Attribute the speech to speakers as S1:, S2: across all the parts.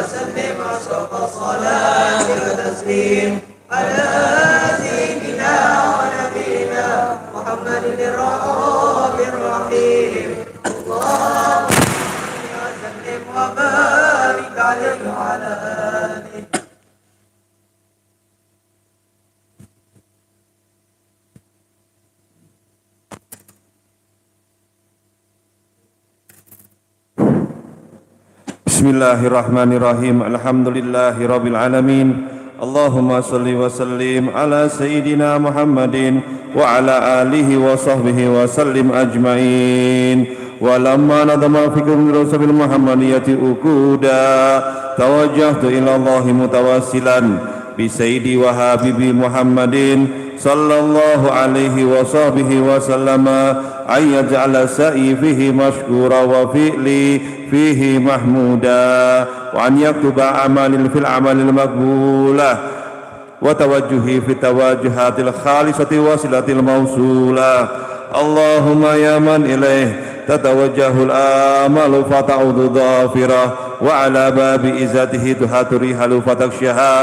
S1: وسلم أشرف الصلاة والتسليم على سيدنا ونبينا محمد الرؤوف الرحيم. اللهم صل وسلم وبارك عليه وعلى آله.
S2: Bismillahirrahmanirrahim. Alhamdulillahirabbil alamin. Allahumma shalli wa sallim ala sayyidina Muhammadin wa ala alihi wa sahbihi wa sallim ajmain. Wa lamma nadama fikum rasul Muhammadiyati uquda tawajjahtu ila Allah mutawassilan bi sayyidi wa habibi Muhammadin sallallahu alaihi wa sahbihi wa sallama ay yaj'ala sa'i fihi mashkura wa fi'li فيه محمودا وأن يكتب أعمال في الأعمال المقبولة وتوجهي في التوجهات الخالصة وصلة الموصولة. اللهم يا من إليه تتوجه الآمال فتعود ظافرة وعلى باب إزته تحات الرحال فتكشها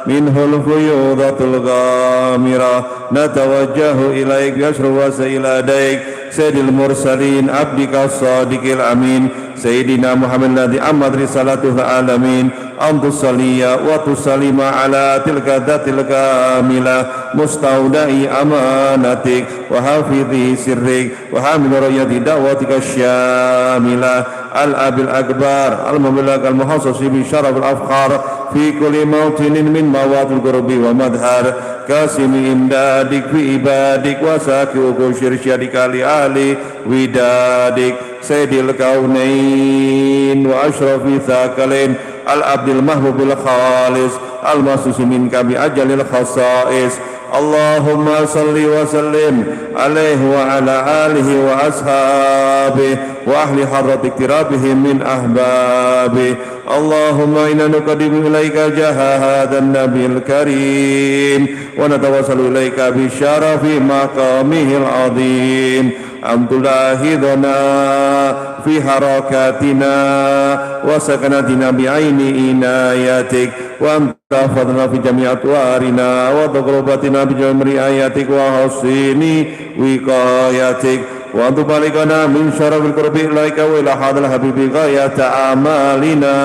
S2: منه الفيوضة الغامرة. نتوجه إليك يشرف وسائل يديك سيد المرسلين عبدك الصادق الأمين سيدنا محمد الذي أمت رسالته العالمين أن تصلي وتسلم على تلك الذات الكاملة مستودع أمانتك وحافظ سرك وحامل رؤية دعوتك الشاملة الأب الأكبر المبلغ المخصص بشرف الأفخار في كل موطن من مواد القرب ومظهر كاسم إمدادك في عبادك وساكي وكشر شرك لآل ودادك سيد الكونين وأشرف الثقلين العبد المحبوب الخالص المخصوص منك بأجل الخصائص. اللهم صل وسلم عليه وعلى آله وأصحابه وأهل حضرة اقترابهم من أحبابه. اللهم إنا نقدم إليك جاه هذا النبي الكريم ونتوسل إليك بشرف مقامه العظيم أن تلاحظنا في حركاتنا وسكناتنا بعين عنايتك وأن تحفظنا في جميع أطوارنا وتقربتنا بجميع رعايتك وحسن وقايتك وأن تبلغنا من شرف القرب إليك وإلى هذا الحبيب غاية أعمالنا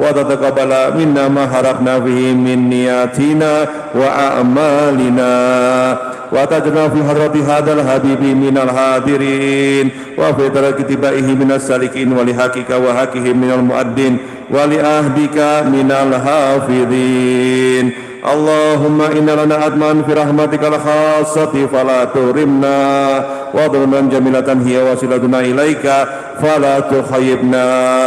S2: وتتقبل منا ما حرقنا فيه من نياتنا وأعمالنا وتجعلنا في حضرة هذا الحبيب من الحاضرين وفي ترك اتباعه من السالكين ولحقك وحقه من المؤدين ولأهدك من الحافظين. اللهم إن لنا أدمان في رحمتك الخاصة فلا تحرمنا وظلما جميلة هي وسيلتنا إليك فلا تخيبنا.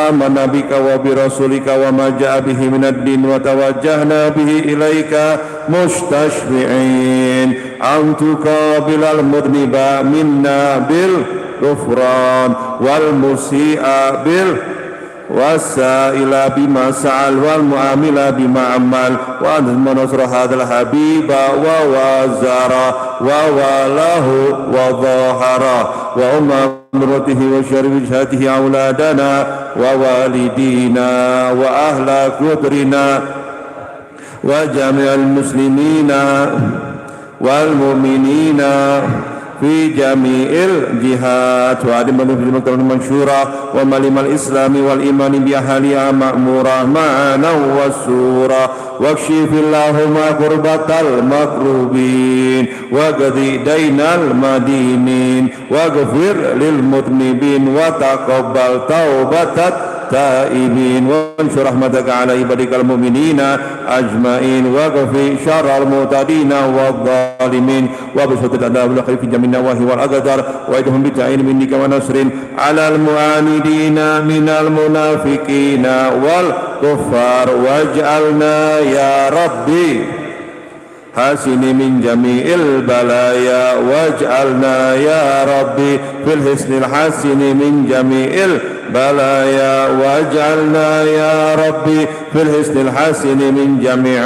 S2: آمنا بك وبرسولك وما جاء به من الدين وتوجهنا به إليك مستشفعين أن تقابل المذنب منا بالغفران والمسيء والسائل بما سأل والمعامل بما عمل وأنت نصر هذا الحبيب ووازر ووالاه وظاهر وأمرته وشرف جهته أولادنا ووالدينا وأهل قدرنا وجميع المسلمين والمؤمنين في جميع الجهات وعدم في المكتب المنشورة وملم الإسلام والإيمان بأهلها مأمورة معنا والسورة واكشف اللهم كربة المكروبين واقضي دين المدينين واغفر للمذنبين وتقبل توبة التائبين وانشر رحمتك على عبادك المؤمنين أجمعين واغفر شر المعتدين والظالمين وبسط الأداب والخير في جميع النواهي والأقدار وأيدهم بتعين منك ونصر على المعاندين من المنافقين والكفار واجعلنا يا ربي حسن من جميع البلايا واجعلنا يا ربي في الحسن الحسن من جميع البلايا واجعلنا يا ربي في الحسن الحسن من جميع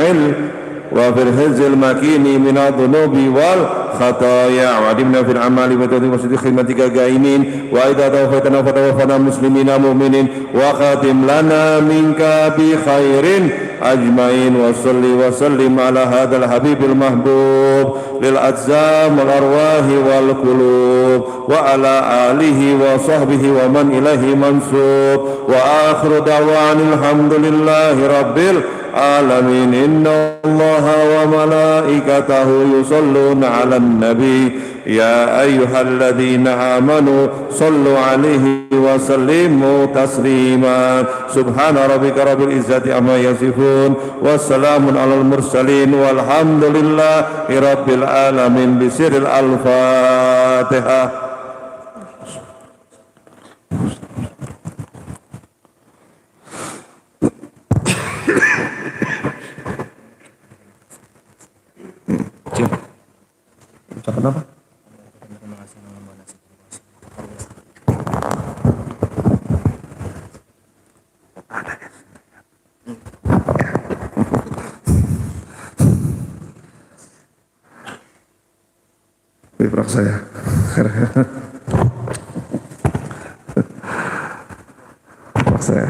S2: وفي الحرز المكين من الذنوب والخطايا وعدمنا في الأعمال وتوفيق خدمتك قائمين وإذا توفيتنا فتوفنا مسلمين مؤمنين وختم لنا منك بخير أجمعين وصل وسلم على هذا الحبيب المحبوب للأجسام والأرواح والقلوب وعلى آله وصحبه ومن إليه منسوب وآخر دعوان الحمد لله رب العالمين إن الله وملائكته يصلون على النبي يا أيها الذين آمنوا صلوا عليه وسلموا تسليما سبحان ربك رب العزة عما يصفون والسلام على المرسلين والحمد لله رب العالمين بسر الفاتحة. Ucapan apa? Bibrak saya. Bibrak saya.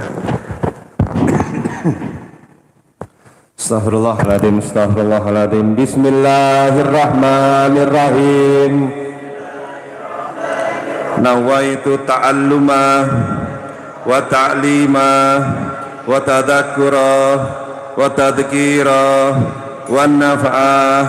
S2: Astaghfirullahaladzim, astaghfirullahaladzim. Bismillahirrahmanirrahim. Nawaitu ta'alluma wa ta'lima wa tadhakkura wa tadhkira wa nafa'ah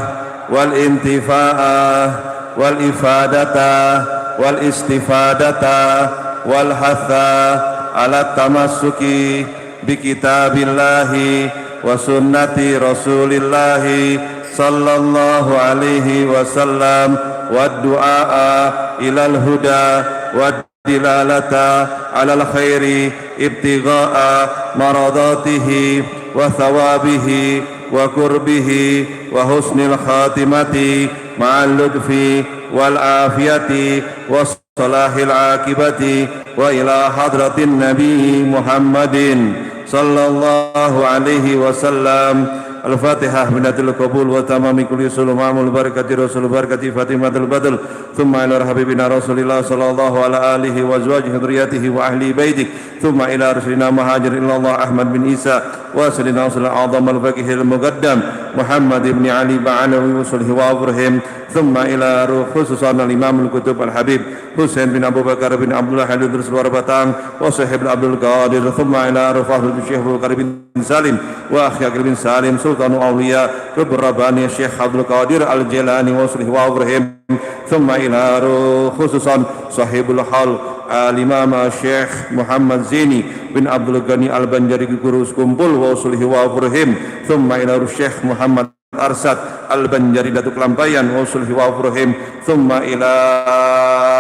S2: wal intifa'ah wal ifadata wal istifadata wal hatha ala tamassuki bi kitabillahi wa sunnati rasulillahi sallallahu alaihi wasallam wa du'a ilal huda wa dilalata alal khairi ibtigha'a maradatihi wa thawabihi wa kurbihi wa husnil khatimati ma'al lutfi wal afiyati wa salahil akibati wa ila hadratin nabi Muhammadin sallallahu alaihi wasallam. Al-Fatihah minatul qabul wa tamami kulli sulumamul barakati rasul barakati fatimatul badal thumma ila habibina rasulillah sallallahu ala alihi wa azwajihi dzurriyyatihi wa ahli baiti thumma ila rasulina muhajir illallah Ahmad bin Isa wa sayyidina al-azam al-faqih al-muqaddam Muhammad ibn Ali ba'alawi wa sulhi wa Ibrahim thumma ila ruh khususan al-imam al-kutub al-habib Husain bin Abu Bakar bin Abdullah al-Idris Luar Batang wa sahib Abdul Qadir thumma ila rufahul Syekh Abdul Qadir bin Salim wa akhi Akil bin Salim Sultan Awliya Keberabani Syekh Abdul Qadir Al-Jilani wa sulhi wa Ibrahim thumma ila ruh khususan sahibul hal al-imam Syekh Muhammad Zaini bin Abdul Ghani Al-Banjari Gurus Kumpul wa sulhi wa Ibrahim thumma ila ruh Syekh Muhammad Arsad Al-Banjari Datuk Lampayan wa sulhi wa Ibrahim thumma ila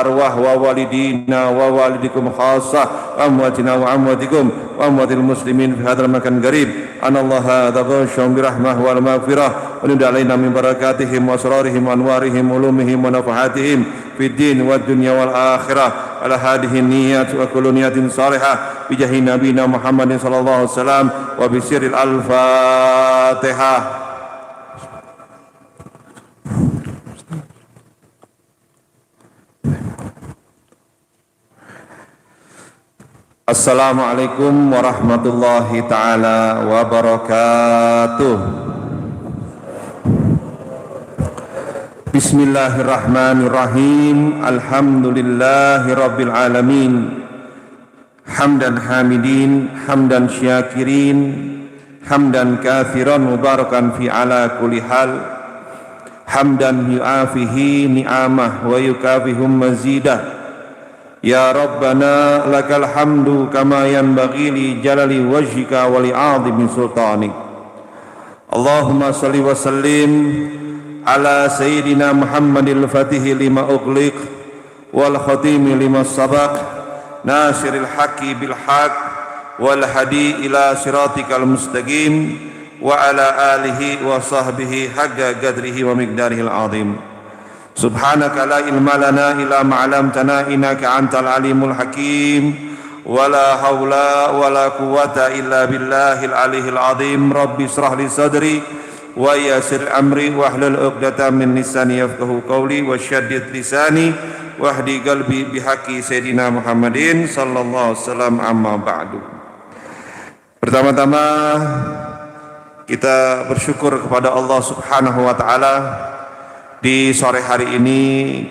S2: arwah wa walidina wa walidikum khassah amwatina wa amwatikum wa amwatil muslimin fi hadzal makan qarib anallaha taghashshum bi rahmah wal maghfirah wa nud'a alaina min barakatihim wa asrarihim wa anwarihim wa ulumihim wa nafahatihim fid din wad dunya wal akhirah ala hadhihi niyyat wa kullu niyatin salihah bi jahi nabiyina Muhammadin sallallahu alaihi wasallam wa bi sirril al-Fatihah. Assalamualaikum warahmatullahi ta'ala wabarakatuh. Bismillahirrahmanirrahim. Alhamdulillahi rabbil alamin. Hamdan hamidin, hamdan syakirin, hamdan kathiran mubarakan fi ala kulli hal. Hamdan yu'afihi ni'amah wa yukafihum mazidah. Ya Rabbana lakal hamdu kama yanbaghi li jalali wajhika wa li 'azimi sultanik. Allahumma salli wa sallim ala sayyidina Muhammadil fatihi lima ughliq wal khatimi lima sabaq nasiril haqqi bil haqq wal hadi ila siratikal mustaqim wa ala alihi wa sahbihi haqqa qadrihi wa miqdarihil 'azim. Subhanaka la ilma lana illa ma 'allamtana innaka antal alimul hakim wala haula wala quwwata illa billahil aliyil azim. Rabbi israh li sadri wa yassir amri wahlul 'uqdatam min lisani yafqahu qawli wasyaddid lisani wahdi qalbi bihaqqi sayyidina Muhammadin sallallahu alaihi wasallam, amma ba'du. Pertama-tama kita bersyukur kepada Allah Subhanahu wa taala. Di sore hari ini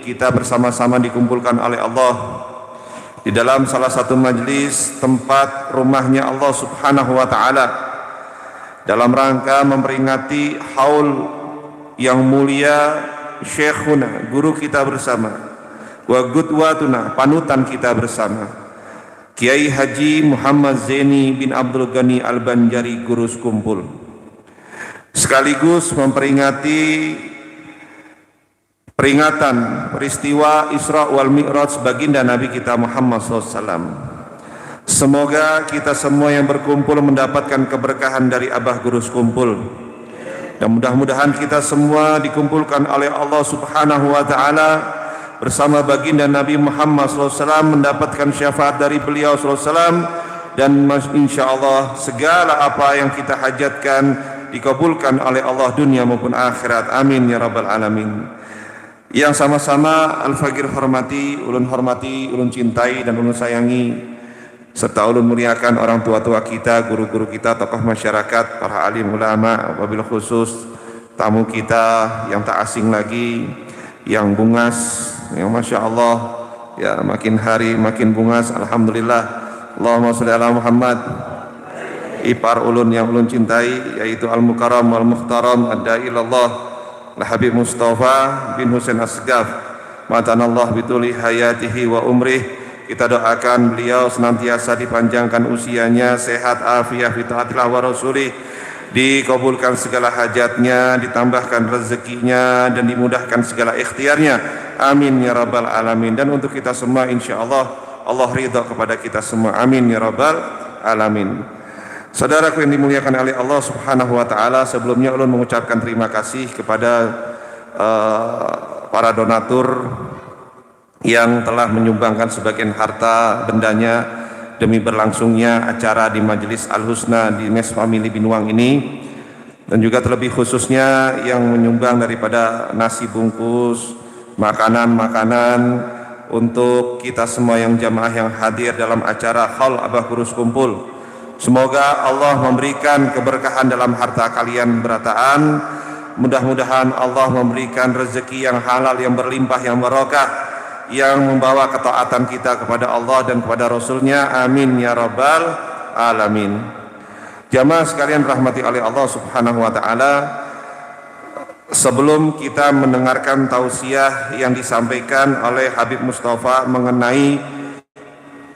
S2: kita bersama-sama dikumpulkan oleh Allah di dalam salah satu majlis tempat rumahnya Allah Subhanahu wa taala dalam rangka memperingati haul yang mulia Syekhuna, guru kita bersama, wa qudwatuna, panutan kita bersama, Kiai Haji Muhammad Zaini bin Abdul Ghani Al-Banjari Gurus Kumpul, sekaligus memperingati peringatan peristiwa Isra wal Mi'raj baginda Nabi kita Muhammad SAW. Semoga kita semua yang berkumpul mendapatkan keberkahan dari Abah Gurus Kumpul, dan mudah-mudahan kita semua dikumpulkan oleh Allah Subhanahu wa taala bersama baginda Nabi Muhammad SAW, mendapatkan syafaat dari beliau SAW, dan insyaallah segala apa yang kita hajatkan dikabulkan oleh Allah dunia maupun akhirat. Amin ya rabbal alamin. Yang sama-sama Al-Faqir hormati, ulun cintai dan ulun sayangi, serta ulun muliakan orang tua-tua kita, guru-guru kita, tokoh masyarakat, para alim ulama, wabil khusus tamu kita yang tak asing lagi, yang bungas, yang Masya Allah ya, makin hari makin bungas, alhamdulillah. Allahumma sholli ala Muhammad. Ipar ulun yang ulun cintai, yaitu Al-Mukarram wal-Mukhtaram ad-da'i ilallah Habib Mustafa bin Husain Asgaf, matanallah bituli hayatihi wa umrih. Kita doakan beliau senantiasa dipanjangkan usianya, sehat afiah fi taatillah wa rasulih, dikabulkan segala hajatnya, ditambahkan rezekinya, dan dimudahkan segala ikhtiarnya. Amin ya rabbal alamin. Dan untuk kita semua insyaallah Allah ridha kepada kita semua. Amin ya rabbal alamin. Saudaraku yang dimuliakan oleh Allah Subhanahu wa taala, sebelumnya ulun mengucapkan terima kasih kepada para donatur yang telah menyumbangkan sebagian harta bendanya demi berlangsungnya acara di Majelis Al-Husna di Mes Family Binuang ini, dan juga terlebih khususnya yang menyumbang daripada nasi bungkus, makanan-makanan untuk kita semua yang jamaah yang hadir dalam acara Haul Abah Gurus Kumpul. Semoga Allah memberikan keberkahan dalam harta kalian berataan. Mudah-mudahan Allah memberikan rezeki yang halal, yang berlimpah, yang barokah, yang membawa ketaatan kita kepada Allah dan kepada Rasulnya. Amin ya rabbal alamin. Jamaah sekalian rahmati oleh Allah Subhanahu wa ta'ala, sebelum kita mendengarkan tausiah yang disampaikan oleh Habib Mustafa mengenai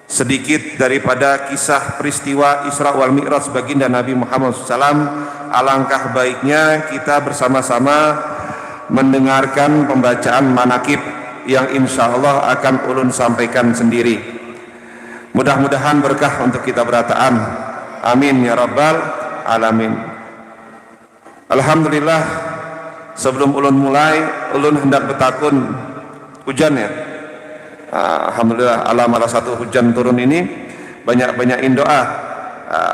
S2: sedikit daripada kisah peristiwa Isra wal Mi'raj baginda Nabi Muhammad SAW, alangkah baiknya kita bersama-sama mendengarkan pembacaan manakib yang insya Allah akan ulun sampaikan sendiri. Mudah-mudahan berkah untuk kita berataan. Amin ya rabbal alamin. Alhamdulillah, sebelum ulun mulai, ulun hendak bertakun hujan ya. Alhamdulillah, ala satu hujan turun ini, banyak-banyakin doa.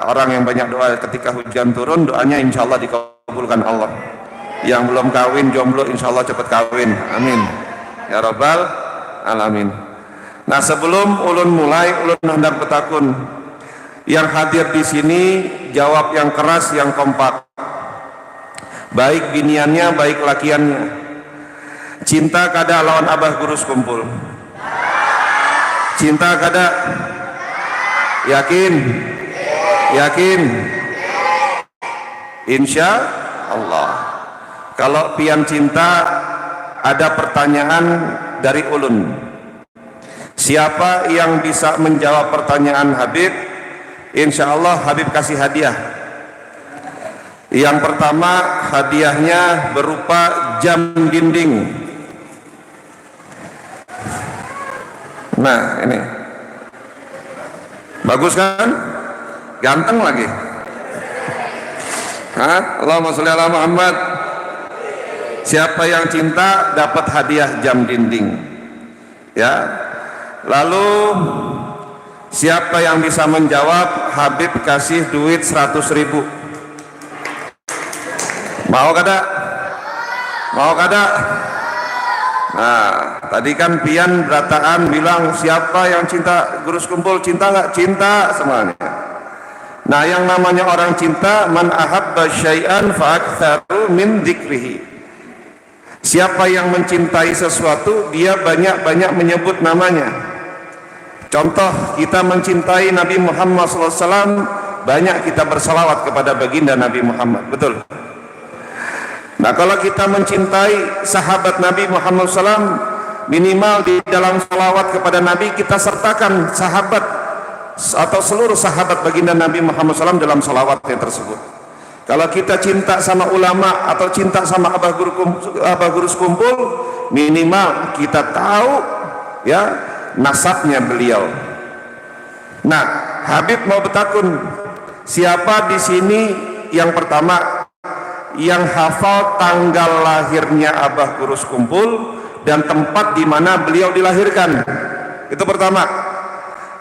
S2: Orang yang banyak doa ketika hujan turun, doanya insya Allah dikabulkan Allah. Yang belum kawin, jomblo insya Allah cepat kawin. Amin ya rabbal alamin. Nah, sebelum ulun mulai, ulun hendak bertakun. Yang hadir di sini jawab yang keras, yang kompak, baik biniannya, baik lakiannya. Cinta kada lawan Abah Gurus Kumpul? Cinta kada? Yakin? Yakin? Insya Allah. Kalau pian cinta, ada pertanyaan dari ulun. Siapa yang bisa menjawab pertanyaan Habib, insya Allah Habib kasih hadiah. Yang pertama, hadiahnya berupa jam dinding. Nah, ini bagus kan? Ganteng lagi. Allahumma sholli ala Muhammad. Siapa yang cinta dapat hadiah jam dinding. Ya. Lalu siapa yang bisa menjawab, Habib kasih duit 100.000. Mau kada? Mau kada? Nah, tadi kan pian berataan bilang siapa yang cinta Guru Sekumpul, cinta nggak? Cinta semuanya. Nah, yang namanya orang cinta, man ahabba syai'an fa'aktsaru min dzikrihi. Siapa yang mencintai sesuatu, dia banyak-banyak menyebut namanya. Contoh, kita mencintai Nabi Muhammad SAW, banyak kita bersalawat kepada baginda Nabi Muhammad, betul? Nah, kalau kita mencintai sahabat Nabi Muhammad SAW, minimal di dalam salawat kepada Nabi kita sertakan sahabat atau seluruh sahabat baginda Nabi Muhammad SAW dalam salawatnya tersebut. Kalau kita cinta sama ulama atau cinta sama Abah Guru Sekumpul, minimal kita tahu ya nasabnya beliau. Nah, Habib mau bertakun, siapa di sini yang pertama yang hafal tanggal lahirnya Abah Guru Sekumpul dan tempat di mana beliau dilahirkan? Itu pertama.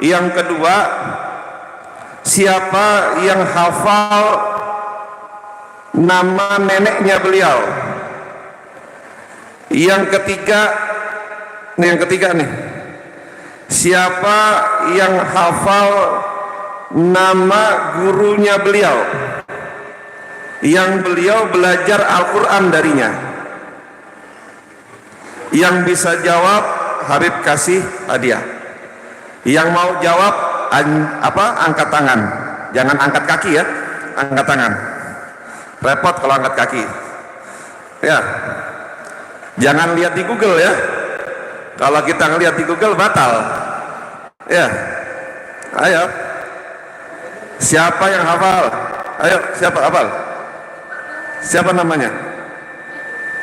S2: Yang kedua, siapa yang hafal nama neneknya beliau? Yang ketiga nih, siapa yang hafal nama gurunya beliau yang beliau belajar Al-Quran darinya? Yang bisa jawab, Habib kasih hadiah. Yang mau jawab angkat tangan, jangan angkat kaki ya, angkat tangan. Repot kalau angkat kaki ya, jangan lihat di Google ya, kalau kita ngelihat di Google batal ya. Ayo, siapa yang hafal? Ayo, siapa hafal? Siapa namanya?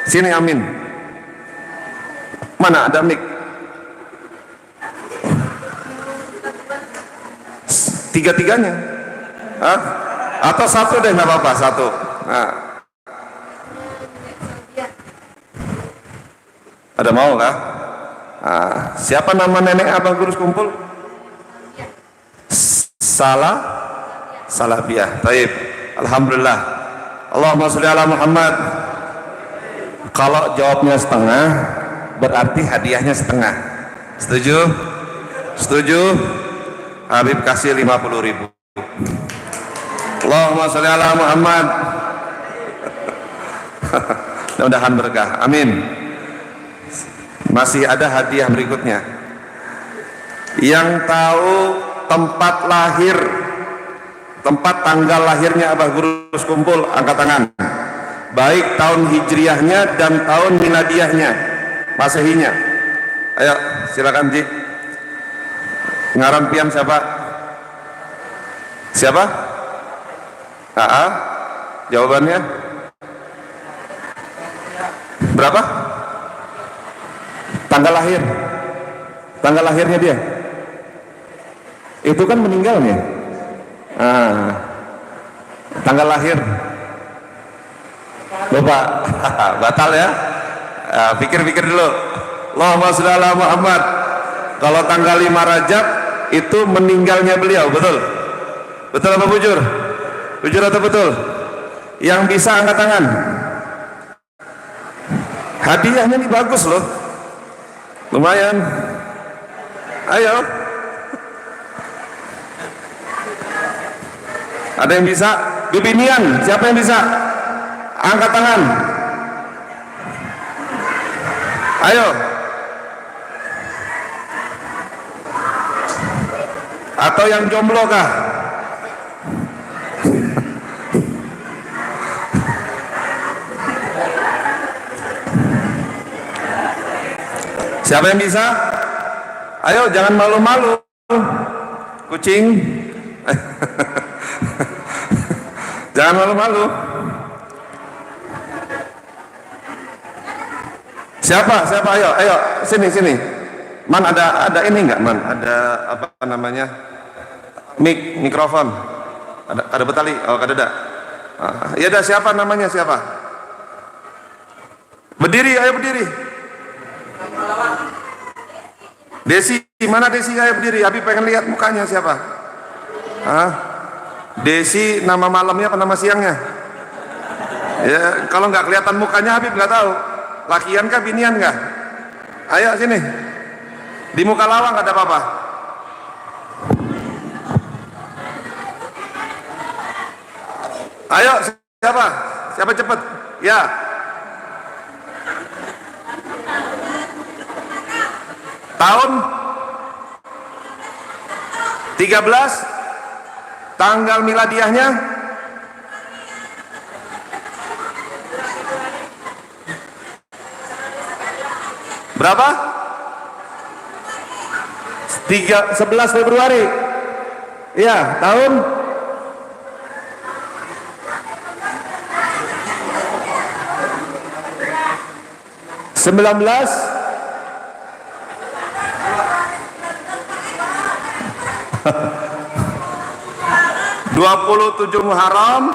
S2: Sini, amin. Mana ada mic? Tiga-tiganya? Hah? Atau satu deh, nggak apa-apa, satu. Nah. Ada mau kah? Nah, siapa nama nenek Abah Guru Sekumpul? Salabiyah. Taib. Alhamdulillah. Allahumma sholli ala Muhammad. Kalau jawabnya setengah, berarti hadiahnya setengah. Setuju? Setuju? Habib kasih 50.000. Allahumma sholli ala Muhammad. Mudah-mudahan berkah. Amin. Masih ada hadiah berikutnya. Yang tahu tempat lahir, tempat tanggal lahirnya Abah Guru Sekumpul, angkat tangan. Baik tahun hijriahnya dan tahun miladiahnya, masehinya. Ayo, silakan Ji. Ngaran pian siapa? Siapa? AA? Jawabannya? Berapa? Tanggal lahir. Tanggal lahirnya dia. Itu kan meninggalnya. Tanggal lahir. Bapak, batal ya? Pikir-pikir dulu. Allahumma sholli ala Muhammad. Kalau tanggal 5 Rajab itu meninggalnya beliau, betul? Betul apa bujur? Bujur atau betul? Yang bisa angkat tangan. Hadiahnya ini bagus loh, lumayan. Ayo, ada yang bisa? Bibinian, siapa yang bisa? Angkat tangan. Ayo. Atau yang jomblo kah? Siapa yang bisa? Ayo, jangan malu-malu. Kucing. Jangan malu-malu. Siapa? Siapa? Ayo, ayo, sini. Man, ada ini enggak, Man? Ada apa namanya? Mikrofon. Ada betali? Oh, ada. Ya ada, siapa namanya? Siapa? Berdiri, ayo berdiri. Desi, mana Desi? Ayo berdiri. Abi pengen lihat mukanya siapa? Desi, nama malamnya apa nama siangnya? Ya, kalau nggak kelihatan mukanya Habib nggak tahu. Lakian kah, binian kah? Ayo sini. Di muka lawang nggak ada apa-apa. Ayo, siapa? Siapa cepet? Ya. Tahun 13, tanggal miladiahnya berapa? 11 Februari. Iya, tahun 19 27 Muharram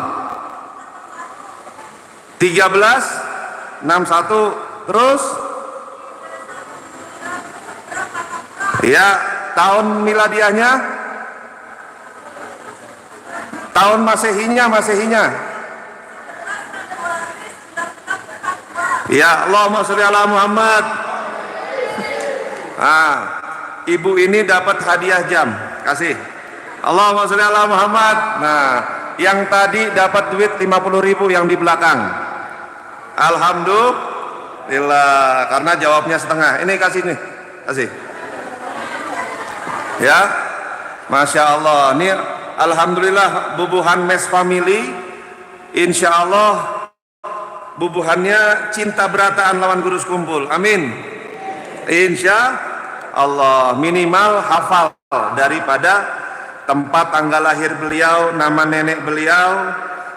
S2: 13 61 terus ya, tahun miladiahnya, tahun masehinya ya. Allahumma sholli ala Muhammad. Ibu ini dapat hadiah jam, kasih. Allahumma sholli ala Muhammad. Nah, yang tadi dapat duit 50.000 yang di belakang. Alhamdulillah, karena jawabnya setengah. Ini kasih nih, kasih. Ya, Masya Allah. Ini alhamdulillah bubuhan Mes Family. Insya Allah bubuhannya cinta berataan lawan gurus kumpul. Amin. Insya Allah, minimal hafal daripada tempat tanggal lahir beliau, nama nenek beliau,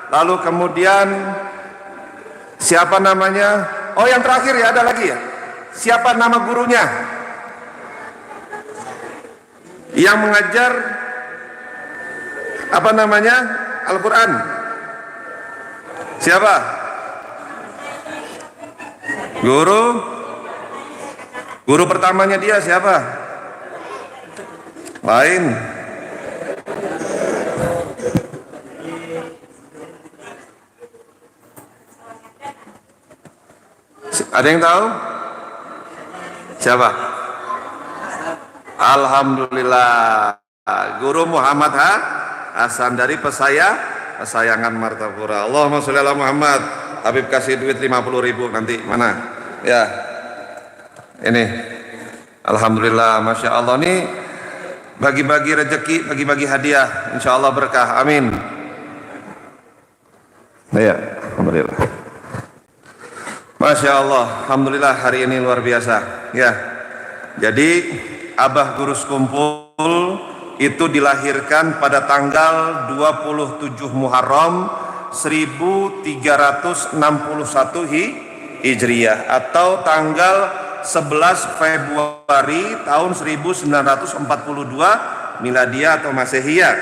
S2: lalu kemudian siapa namanya. Oh, yang terakhir ya, ada lagi ya, siapa nama gurunya yang mengajar apa namanya Al-Quran? Siapa? Guru pertamanya dia siapa? Lain. Ada yang tahu? Siapa? Alhamdulillah, Guru Muhammad Hasan dari Pesayangan Martapura. Allahumma sholli ala Muhammad. Habib kasih duit 50.000 nanti. Mana? Ya, ini. Alhamdulillah, Masya Allah. Ini bagi-bagi rezeki, bagi-bagi hadiah. Insya Allah berkah. Amin. Ya, Alhamdulillah. Masya Allah, Alhamdulillah, hari ini luar biasa. Ya, jadi Abah Gurus Kumpul itu dilahirkan pada tanggal 27 Muharram 1361 Hijriah atau tanggal 11 Februari tahun 1942 Miladiah atau Masehiyah,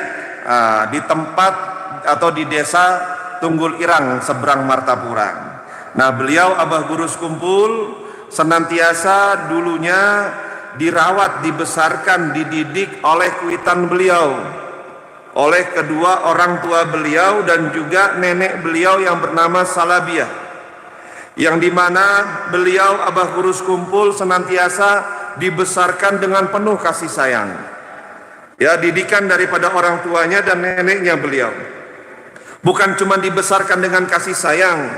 S2: di tempat atau di desa Tunggul Irang seberang Martapura. Nah, beliau Abah Gurus Kumpul senantiasa dulunya dirawat, dibesarkan, dididik oleh kuitan beliau, oleh kedua orang tua beliau dan juga nenek beliau yang bernama Salabiah, yang dimana beliau Abah Gurus Kumpul senantiasa dibesarkan dengan penuh kasih sayang. Ya, didikan daripada orang tuanya dan neneknya beliau. Bukan cuma dibesarkan dengan kasih sayang,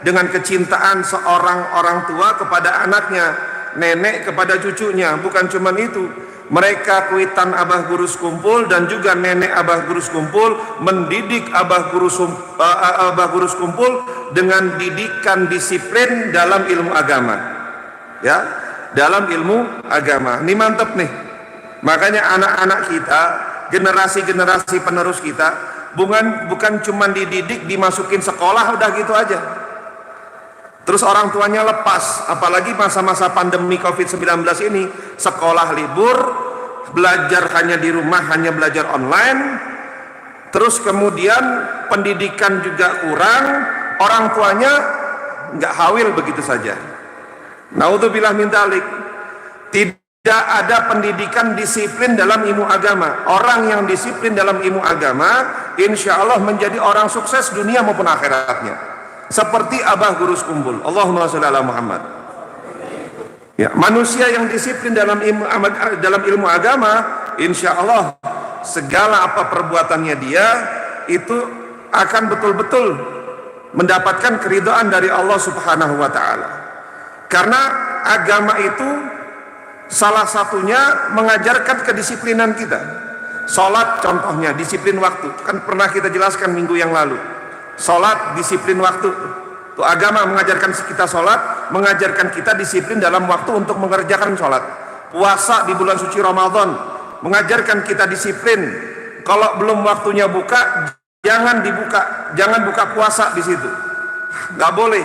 S2: dengan kecintaan seorang orang tua kepada anaknya, nenek kepada cucunya. Bukan cuma itu, mereka kuitan Abah Gurus Kumpul dan juga nenek Abah Gurus Kumpul mendidik Abah Gurus Kumpul dengan didikan disiplin dalam ilmu agama. Ya, dalam ilmu agama. Ini mantep nih. Makanya anak-anak kita, generasi-generasi penerus kita, bukan cuma dididik, dimasukin sekolah udah gitu aja. Terus orang tuanya lepas, apalagi masa-masa pandemi COVID-19 ini, sekolah libur, belajar hanya di rumah, hanya belajar online, terus kemudian pendidikan juga kurang, orang tuanya nggak hawil begitu saja. Naudzubillah min dzalik. Tidak ada pendidikan disiplin dalam ilmu agama. Orang yang disiplin dalam ilmu agama, insya Allah menjadi orang sukses dunia maupun akhiratnya. seperti Abah Gurus Kumpul. Allahumma sholli ala Muhammad. Ya, manusia yang disiplin dalam ilmu agama, insya Allah segala apa perbuatannya dia itu akan betul-betul mendapatkan keridhaan dari Allah Subhanahu wa Ta'ala. Karena agama itu salah satunya mengajarkan kedisiplinan kita. Sholat contohnya, disiplin waktu. Kan pernah kita jelaskan minggu yang lalu. Sholat, disiplin waktu. Tuh, agama mengajarkan kita sholat, mengajarkan kita disiplin dalam waktu untuk mengerjakan sholat. Puasa di bulan suci Ramadan, mengajarkan kita disiplin. Kalau belum waktunya buka, jangan dibuka, jangan buka puasa di situ. Nggak boleh.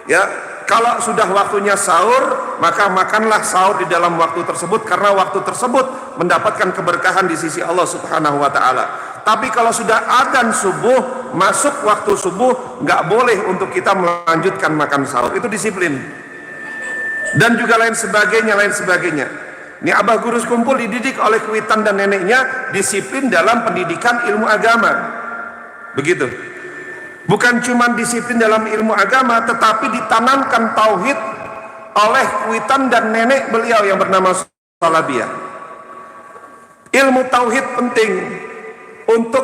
S2: Ya, kalau sudah waktunya sahur, maka makanlah sahur di dalam waktu tersebut, karena waktu tersebut mendapatkan keberkahan di sisi Allah Subhanahu wa Ta'ala. Tapi kalau sudah adzan subuh, masuk waktu subuh, nggak boleh untuk kita melanjutkan makan sahur. Itu disiplin. Dan juga lain sebagainya. Ini Abah Gurus Kumpul dididik oleh Kuitan dan neneknya disiplin dalam pendidikan ilmu agama. Begitu. Bukan cuma disiplin dalam ilmu agama, tetapi ditanamkan tauhid oleh Kuitan dan nenek beliau yang bernama Salabiyah. Ilmu tauhid penting untuk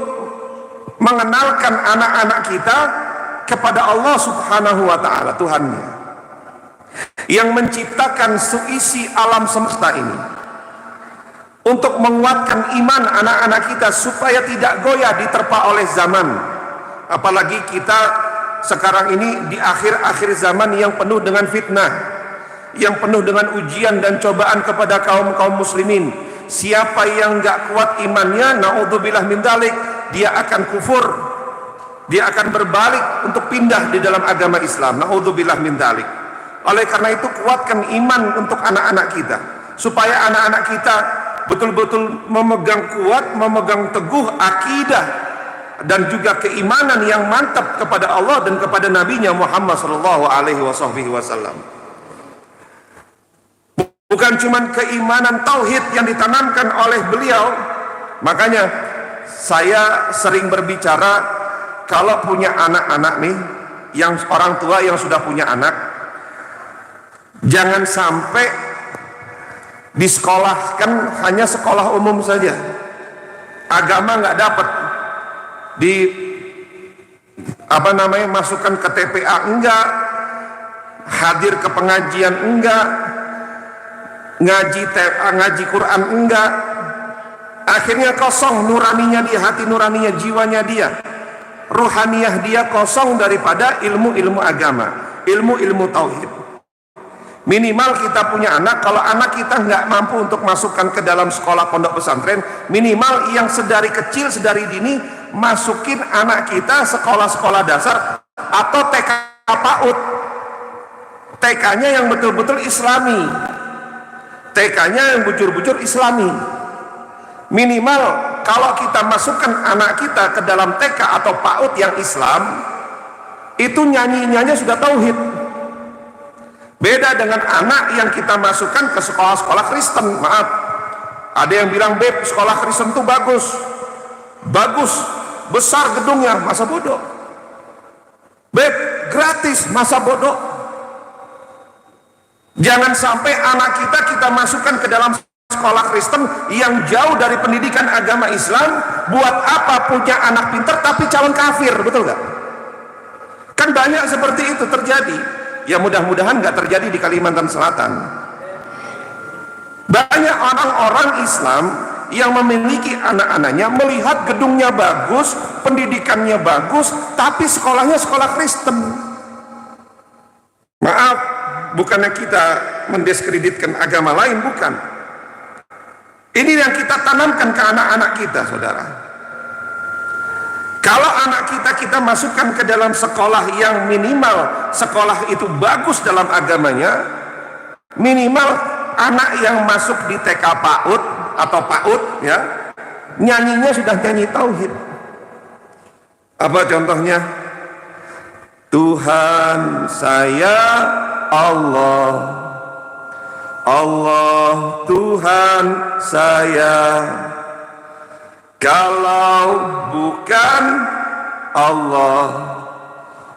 S2: mengenalkan anak-anak kita kepada Allah Subhanahu wa Ta'ala, Tuhannya yang menciptakan seisi alam semesta ini, untuk menguatkan iman anak-anak kita supaya tidak goyah diterpa oleh zaman. Apalagi kita sekarang ini di akhir-akhir zaman yang penuh dengan fitnah, yang penuh dengan ujian dan cobaan kepada kaum muslimin. Siapa yang gak kuat imannya, naudzubillah min dzalik, dia akan kufur, dia akan berbalik untuk pindah di dalam agama Islam. Naudzubillah min dzalik. Oleh karena itu, kuatkan iman untuk anak-anak kita, supaya anak-anak kita betul-betul memegang kuat, memegang teguh akidah dan juga keimanan yang mantap kepada Allah dan kepada Nabi-Nya Muhammad sallallahu alaihi wasallam. Bukan cuma keimanan tauhid yang ditanamkan oleh beliau. Makanya saya sering berbicara, kalau punya anak-anak nih, yang orang tua yang sudah punya anak, jangan sampai disekolahkan hanya sekolah umum saja. Agama nggak dapat masukkan ke TPA enggak, hadir ke pengajian enggak, ngaji Quran enggak, akhirnya kosong nuraninya dia, hati nuraninya, jiwanya dia, ruhaniyah dia kosong daripada ilmu-ilmu agama, ilmu-ilmu tauhid. Minimal kita punya anak, kalau anak kita nggak mampu untuk masukkan ke dalam sekolah pondok pesantren, minimal yang sedari kecil, sedari dini, masukin anak kita sekolah-sekolah dasar atau TK PAUD. TK-nya yang betul-betul islami, TK-nya yang bujur-bujur islami. Minimal kalau kita masukkan anak kita ke dalam TK atau PAUD yang Islam, itu nyanyi-nyanyi sudah tauhid. Beda dengan anak yang kita masukkan ke sekolah-sekolah Kristen. Maaf, ada yang bilang, "Beb, sekolah Kristen itu bagus, besar gedungnya." Masa bodoh. "Beb, gratis." Masa bodoh. Jangan sampai anak kita masukkan ke dalam sekolah Kristen yang jauh dari pendidikan agama Islam. Buat apa punya anak pintar tapi calon kafir? Betul gak? Kan banyak seperti itu terjadi. Ya mudah-mudahan gak terjadi di Kalimantan Selatan. Banyak orang-orang Islam yang memiliki anak-anaknya, melihat gedungnya bagus, pendidikannya bagus, tapi sekolahnya sekolah Kristen. Maaf, bukannya kita mendiskreditkan agama lain, bukan. Ini yang kita tanamkan ke anak-anak kita, saudara. Kalau anak kita masukkan ke dalam sekolah yang minimal sekolah itu bagus dalam agamanya, minimal anak yang masuk di TK PAUD atau PAUD, ya, nyanyinya sudah nyanyi tauhid. Apa contohnya? Tuhan saya Allah, Allah Tuhan saya. Kalau bukan Allah,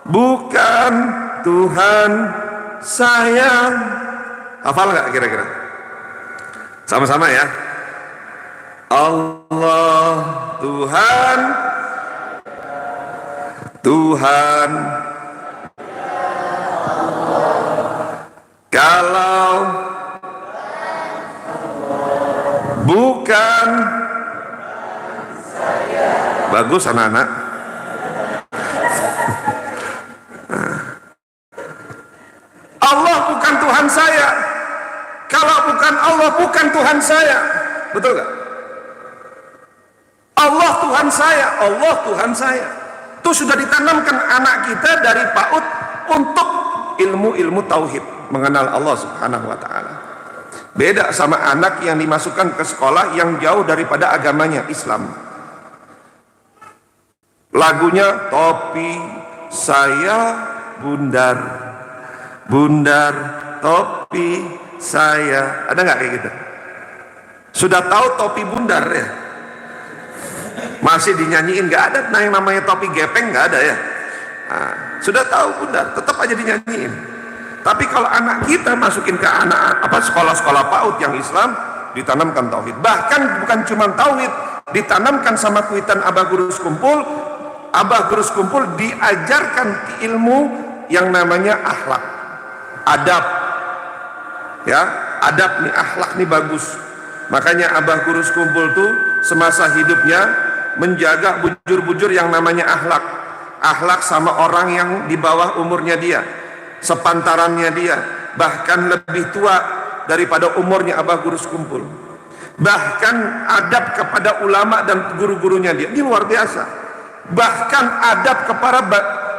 S2: bukan Tuhan saya. Hafal nggak kira-kira? Sama-sama ya. Allah Tuhan, Tuhan. Kalau bukan, bagus anak-anak. Allah bukan Tuhan saya. Kalau bukan Allah, bukan Tuhan saya. Betul gak? Allah Tuhan saya, Allah Tuhan saya. Itu sudah ditanamkan anak kita dari PAUD untuk ilmu-ilmu tauhid, mengenal Allah Subhanahu wa taala. Beda sama anak yang dimasukkan ke sekolah yang jauh daripada agamanya, Islam. Lagunya topi saya bundar, bundar topi saya. Ada nggak kayak gitu? Sudah tahu topi bundar ya? Masih dinyanyiin? Nggak ada. Nah, yang namanya topi gepeng nggak ada ya. Nah, sudah tahu bundar, tetap aja dinyanyiin. Tapi kalau anak kita masukin ke sekolah-sekolah PAUD yang Islam, ditanamkan tauhid. Bahkan bukan cuma tauhid, ditanamkan sama kuitan Abah Guru Sekumpul. Abah Guru Sekumpul diajarkan ilmu yang namanya akhlak, adab. Ya, adab nih, akhlak nih bagus. Makanya Abah Guru Sekumpul tuh semasa hidupnya menjaga bujur-bujur yang namanya akhlak. Akhlak sama orang yang di bawah umurnya dia, sepantarannya dia, bahkan lebih tua daripada umurnya Abah Guru Sekumpul. Bahkan adab kepada ulama dan guru-gurunya dia, ini luar biasa. Bahkan adab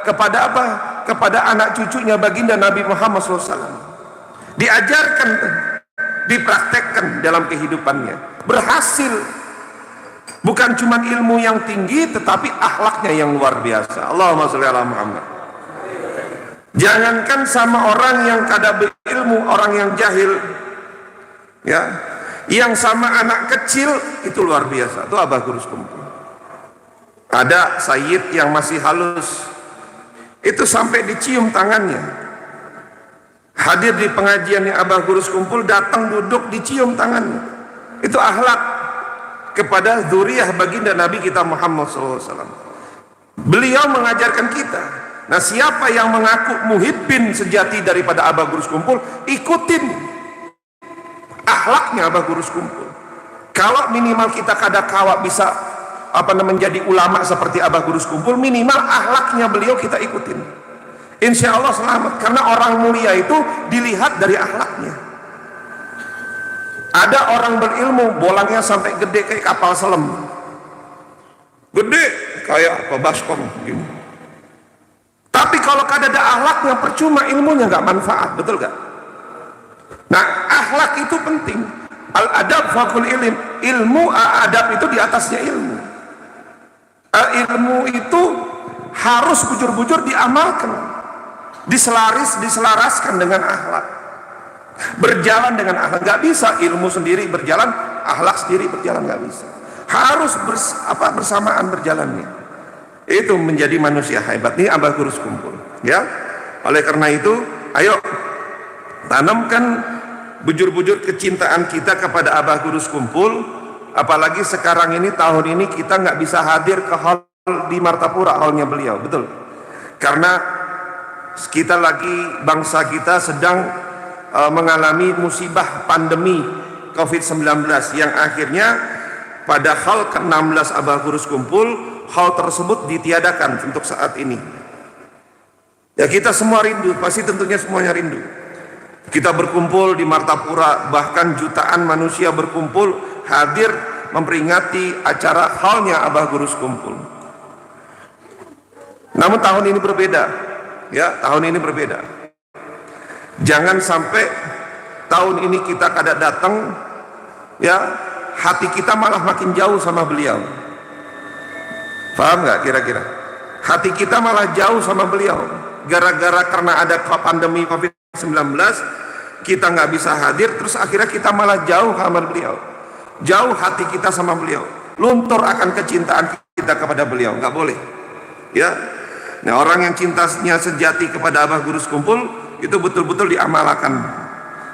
S2: kepada apa? Kepada anak cucunya baginda Nabi Muhammad SAW. Diajarkan, dipraktekkan dalam kehidupannya. Berhasil. Bukan cuma ilmu yang tinggi, tetapi akhlaknya yang luar biasa. Allahumma sholli ala Muhammad. Jangankan sama orang yang kada berilmu, orang yang jahil, ya, yang sama anak kecil itu luar biasa. Itu Abah Guru Sekumpul. Ada sayyid yang masih halus, itu sampai dicium tangannya. Hadir di pengajiannya Abah Guru Sekumpul, datang duduk dicium tangannya. Itu akhlak kepada dzurriyyah baginda Nabi kita Muhammad SAW. Beliau mengajarkan kita. Nah, siapa yang mengaku muhibbin sejati daripada Abah Guru Sekumpul, ikutin akhlaknya Abah Guru Sekumpul. Kalau minimal kita kada kawa bisa menjadi ulama seperti Abah Guru Sekumpul, minimal akhlaknya beliau kita ikutin. Insya Allah selamat, karena orang mulia itu dilihat dari akhlaknya. Ada orang berilmu, bolangnya sampai gede kayak kapal selam, gede kayak apa, baskom gitu. Tapi kalau kada ada akhlaknya, percuma ilmunya, nggak manfaat, betul gak? Nah, akhlak itu penting. Al adab fakul ilm, ilmu adab itu di atasnya ilmu. Ilmu itu harus bujur-bujur diamalkan, diselaraskan dengan akhlak, berjalan dengan akhlak. Nggak bisa ilmu sendiri berjalan, akhlak sendiri berjalan, nggak bisa. Harus bersamaan berjalannya. Itu menjadi manusia hebat. Ini Abah Guru Sekumpul, ya. Oleh karena itu, ayo tanamkan bujur-bujur kecintaan kita kepada Abah Guru Sekumpul. Apalagi sekarang ini, tahun ini kita nggak bisa hadir ke hall di Martapura, hallnya beliau, betul? Karena kita lagi, bangsa kita sedang mengalami musibah pandemi COVID-19 yang akhirnya pada hall ke-16 Abah Guru Sekumpul, hal tersebut ditiadakan untuk saat ini. Ya, kita semua rindu, pasti tentunya semuanya rindu. Kita berkumpul di Martapura, bahkan jutaan manusia berkumpul hadir memperingati acara halnya Abah Guru Sekumpul. Namun tahun ini berbeda, ya, tahun ini berbeda. Jangan sampai tahun ini kita kada datang, ya, hati kita malah makin jauh sama beliau. Paham nggak kira-kira? Hati kita malah jauh sama beliau. Gara-gara karena ada pandemi COVID-19, kita nggak bisa hadir, terus akhirnya kita malah jauh sama beliau. Jauh hati kita sama beliau. Luntur akan kecintaan kita kepada beliau. Nggak boleh. Ya, Nah, orang yang cintanya sejati kepada Abah Guru Sekumpul itu betul-betul diamalkan.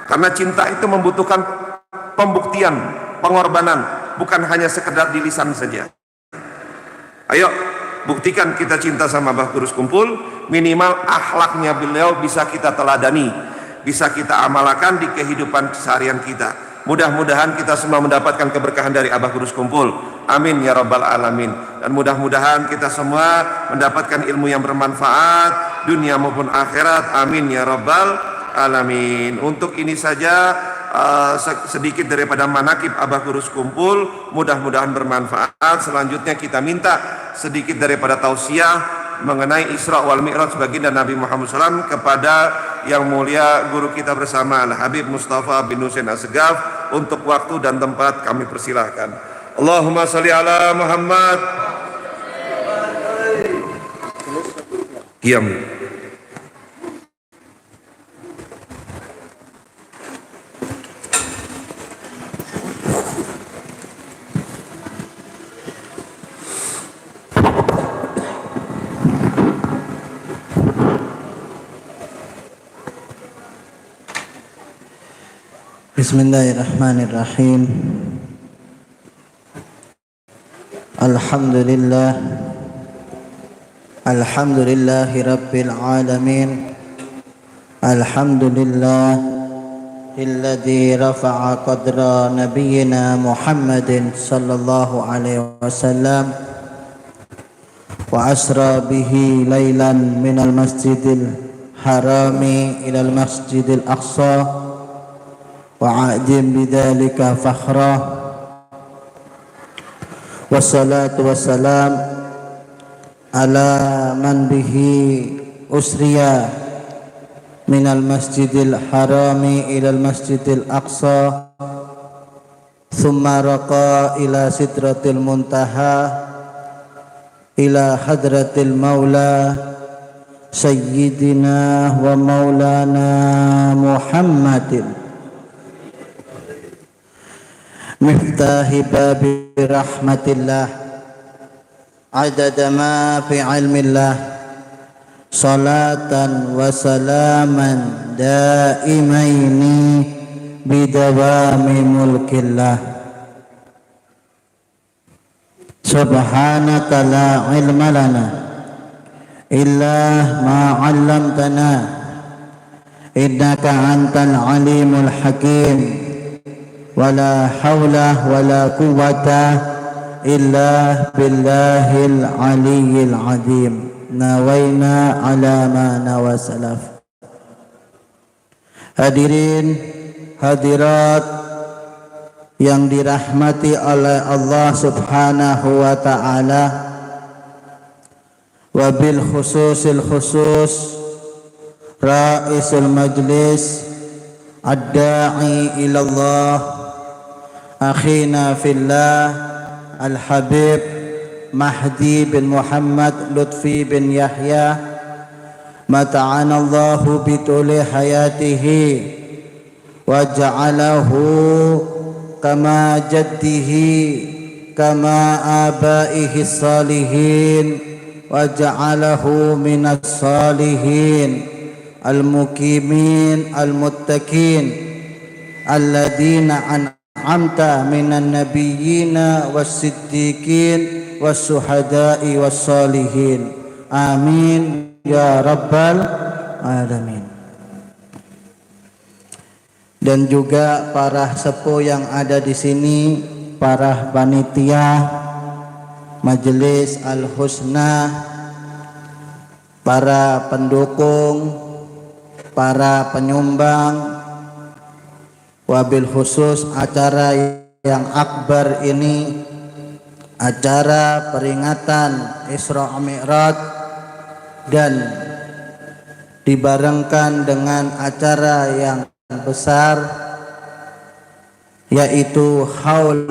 S2: Karena cinta itu membutuhkan pembuktian, pengorbanan, bukan hanya sekedar di lisan saja. Ayo buktikan kita cinta sama Abah Guru Sekumpul, minimal akhlaknya beliau bisa kita teladani, bisa kita amalkan di kehidupan seharian kita. Mudah-mudahan kita semua mendapatkan keberkahan dari Abah Guru Sekumpul. Amin ya rabbal alamin. Dan mudah-mudahan kita semua mendapatkan ilmu yang bermanfaat dunia maupun akhirat. Amin ya rabbal alamin. Untuk ini saja sedikit daripada manakib Abah Guru Sekumpul, mudah-mudahan bermanfaat. Selanjutnya kita minta sedikit daripada tausiah mengenai Isra wal Mi'raj baginda Nabi Muhammad SAW kepada yang mulia guru kita bersama Al Habib Mustafa bin Husain Assegaf. Untuk waktu dan tempat kami persilahkan. Allahumma salli ala Muhammad. Qiyam.
S3: Bismillahirrahmanirrahim. Alhamdulillah. Alhamdulillahi rabbil alamin. Alhamdulillah alladzi rafa'a qadra nabiyyina Muhammadin sallallahu alaihi wasallam wa asra bihi lailan minal masjidil harami ilal masjidil aqsa وعادم بذلك فخرا والصلاة والسلام على من به أسريا من المسجد الحرام إلى المسجد الأقصى ثم رقى إلى سدرة المنتهى إلى حضرة المولى سيدنا ومولانا محمد مفتاح باب رحمة الله عدد ما في علم الله صلاة وسلاما دائمين بدوام ملك الله سبحانك لا علم لنا إلا ما علمتنا إنك أنت العليم الحكيم ولا حول ولا قوة إلا بالله العلي العظيم نوينا على ما نوى سلف. Hadirin hadirat yang dirahmati oleh Allah Subhanahu wa taala, wabil khususil khusus Raisul Majlis ad-da'i ila Allah akhina fillah Al-Habib Mahdi bin Muhammad Lutfi bin Yahya mata'ana Allahu bituli hayatihi wa ja'alahu kama jaddihi kama abaihi salihin wa ja'alahu minas salihin al-muqimin al-muttaqin alladhina an'amta minan nabiyyina was-siddiqin was-suhada'i was-salihin. Amin ya rabbal alamin. Dan juga para sepuh yang ada di sini, para panitia Majelis Al-Husna, para pendukung, para penyumbang, wabil khusus acara yang akbar ini, acara peringatan Isra Mi'raj, dan dibarengkan dengan acara yang besar yaitu haul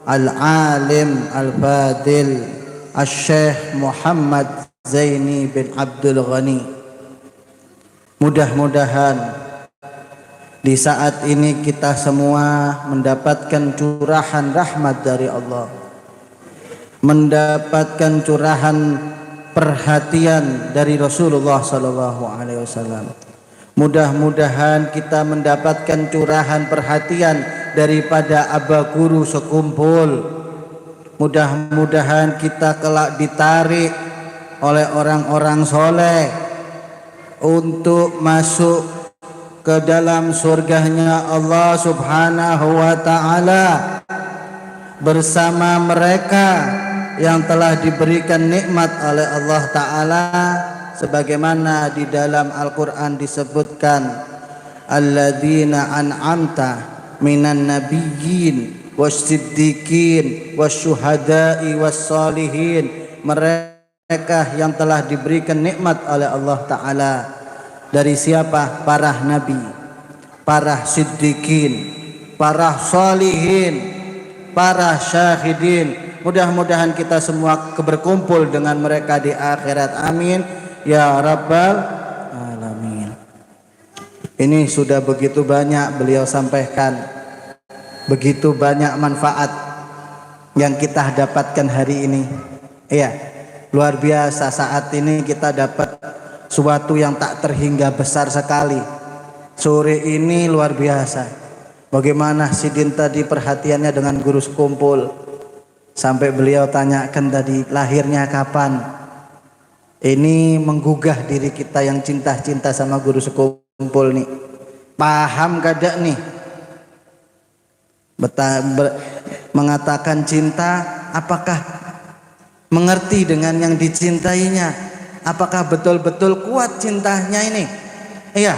S3: al-alim al-fadil al-syekh Muhammad Zaini bin Abdul Ghani. Mudah-mudahan di saat ini kita semua mendapatkan curahan rahmat dari Allah, mendapatkan curahan perhatian dari Rasulullah sallallahu alaihi wasallam. Mudah-mudahan kita mendapatkan curahan perhatian daripada aba guru sekumpul. Mudah-mudahan kita kelak ditarik oleh orang-orang soleh untuk masuk ke dalam surganya Allah subhanahu wa ta'ala bersama mereka yang telah diberikan nikmat oleh Allah ta'ala, sebagaimana di dalam Al-Quran disebutkan, alladzina an'amta minan nabiyyin wassiddiqin wasyuhada'i wassalihin, mereka yang telah diberikan nikmat oleh Allah ta'ala. Dari siapa? Para nabi, para siddiqin, para salihin, para syahidin. Mudah-mudahan kita semua berkumpul dengan mereka di akhirat. Amin ya rabbal alamin. Ini sudah begitu banyak beliau sampaikan, begitu banyak manfaat yang kita dapatkan hari ini. Iya, luar biasa. Saat ini kita dapat suatu yang tak terhingga besar sekali. Sore ini luar biasa. Bagaimana Sidin tadi perhatiannya dengan guru sekumpul, sampai beliau tanyakan tadi lahirnya kapan. Ini menggugah diri kita yang cinta-cinta sama guru sekumpul nih. Paham kada nih? Mengatakan cinta, apakah mengerti dengan yang dicintainya? Apakah betul-betul kuat cintanya ini? Iya.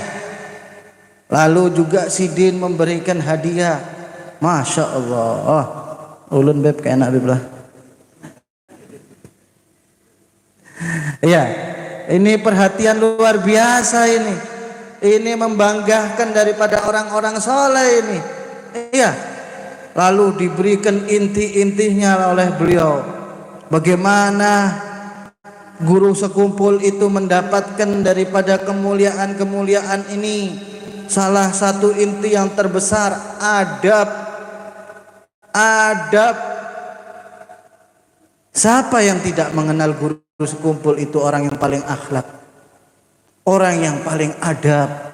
S3: Lalu juga Sidin memberikan hadiah. Masya Allah. Oh, ulun beb kayak enak beb lah. Iya. Ini perhatian luar biasa ini. Ini membanggakan daripada orang-orang soleh ini. Iya. Lalu diberikan inti-intinya oleh beliau. Bagaimana guru sekumpul itu mendapatkan daripada kemuliaan-kemuliaan ini. Salah satu inti yang terbesar, adab. Adab. Siapa yang tidak mengenal guru sekumpul itu orang yang paling akhlak, orang yang paling adab.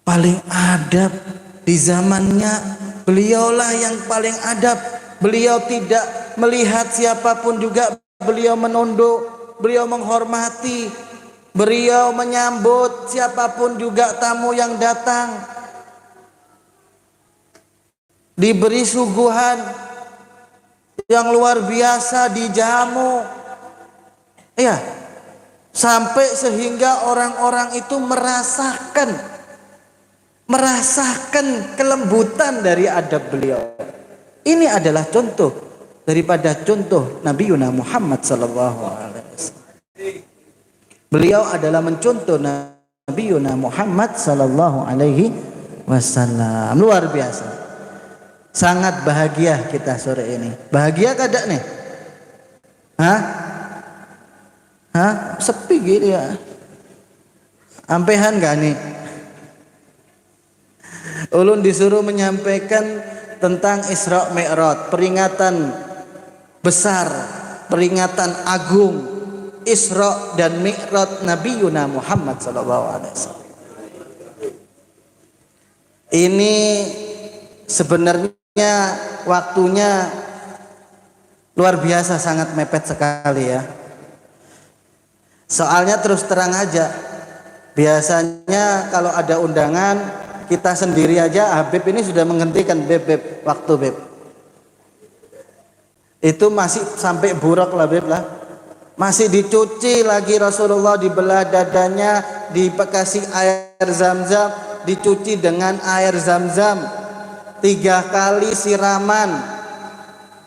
S3: Paling adab di zamannya beliaulah yang paling adab. Beliau tidak melihat siapapun juga, beliau menunduk, beliau menghormati, beliau menyambut siapapun juga tamu yang datang. Diberi suguhan yang luar biasa, dijamu. Iya. Sampai sehingga orang-orang itu merasakan kelembutan dari adab beliau. Ini adalah contoh daripada contoh Nabi Muhammad sallallahu alaihi wasallam. Beliau adalah mencontoh Nabi Muhammad sallallahu alaihi wasallam. Luar biasa. Sangat bahagia kita sore ini. Bahagia kada nih? Hah? Sepi gitu ya. Ampehan gak nih? Ulun disuruh menyampaikan tentang Isra Mi'raj, peringatan besar, peringatan agung Isra dan Mi'raj Nabi Muhammad SAW. Ini sebenarnya waktunya luar biasa, sangat mepet sekali ya. Soalnya terus terang aja, biasanya kalau ada undangan kita sendiri aja, Habib ini sudah menghentikan beb waktu beb. Itu masih sampai burak lah beb lah. Masih dicuci lagi Rasulullah, dibelah dadanya, dikasih air zam-zam, dicuci dengan air zam-zam. 3 kali siraman.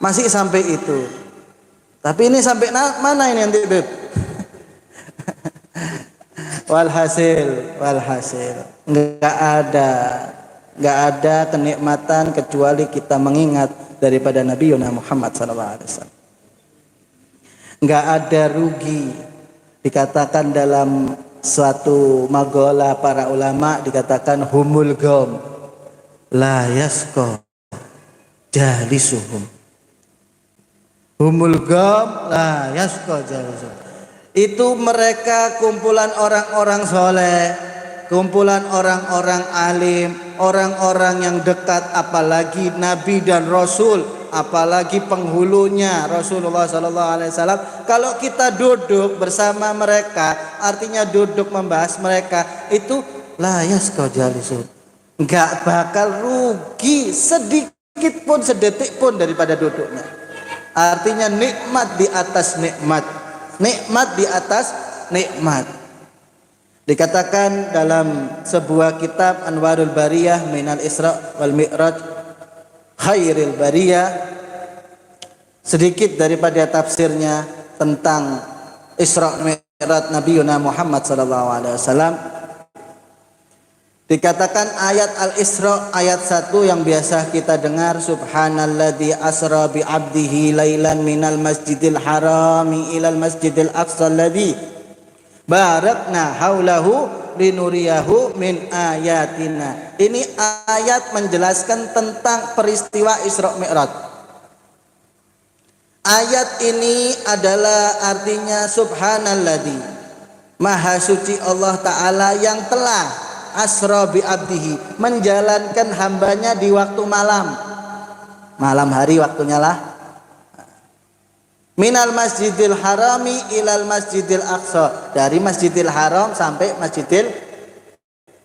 S3: Masih sampai itu. Tapi ini sampai mana ini nanti beb? Walhasil nggak ada kenikmatan kecuali kita mengingat daripada Nabi Muhammad SAW. Nggak ada rugi. Dikatakan dalam suatu magola para ulama, dikatakan humul gom la yasko jalisuhum. Humul gam la yasqa jalisuhum. Itu mereka kumpulan orang-orang soleh, kumpulan orang-orang alim, orang-orang yang dekat, apalagi Nabi dan Rasul, apalagi penghulunya Rasulullah Sallallahu Alaihi Wasallam. Kalau kita duduk bersama mereka, artinya duduk membahas mereka, itu la yasqa jalisuhum, nggak bakal rugi sedikit pun, sedetik pun daripada duduknya. Artinya nikmat di atas nikmat, nikmat di atas nikmat. Dikatakan dalam sebuah kitab Anwarul Bariyah Minal Isra wal Mi'raj Khairil Bariyah, sedikit daripada tafsirnya tentang Isra Mi'raj Nabi Muhammad sallallahu alaihi wasallam. Dikatakan ayat Al-Isra ayat 1 yang biasa kita dengar, subhanalladzi asra bi 'abdihi lailan minal masjidil harami ilal masjidil aqsa alladzi barakna haulahu linuriyahu min ayatina. Ini ayat menjelaskan tentang peristiwa Isra Mi'raj. Ayat ini adalah artinya subhanalladzi, maha suci Allah Ta'ala yang telah asra bi abdihi, menjalankan hambanya di waktu malam, malam hari waktunya lah, minal masjidil harami ilal masjidil aqsa, dari masjidil haram sampai masjidil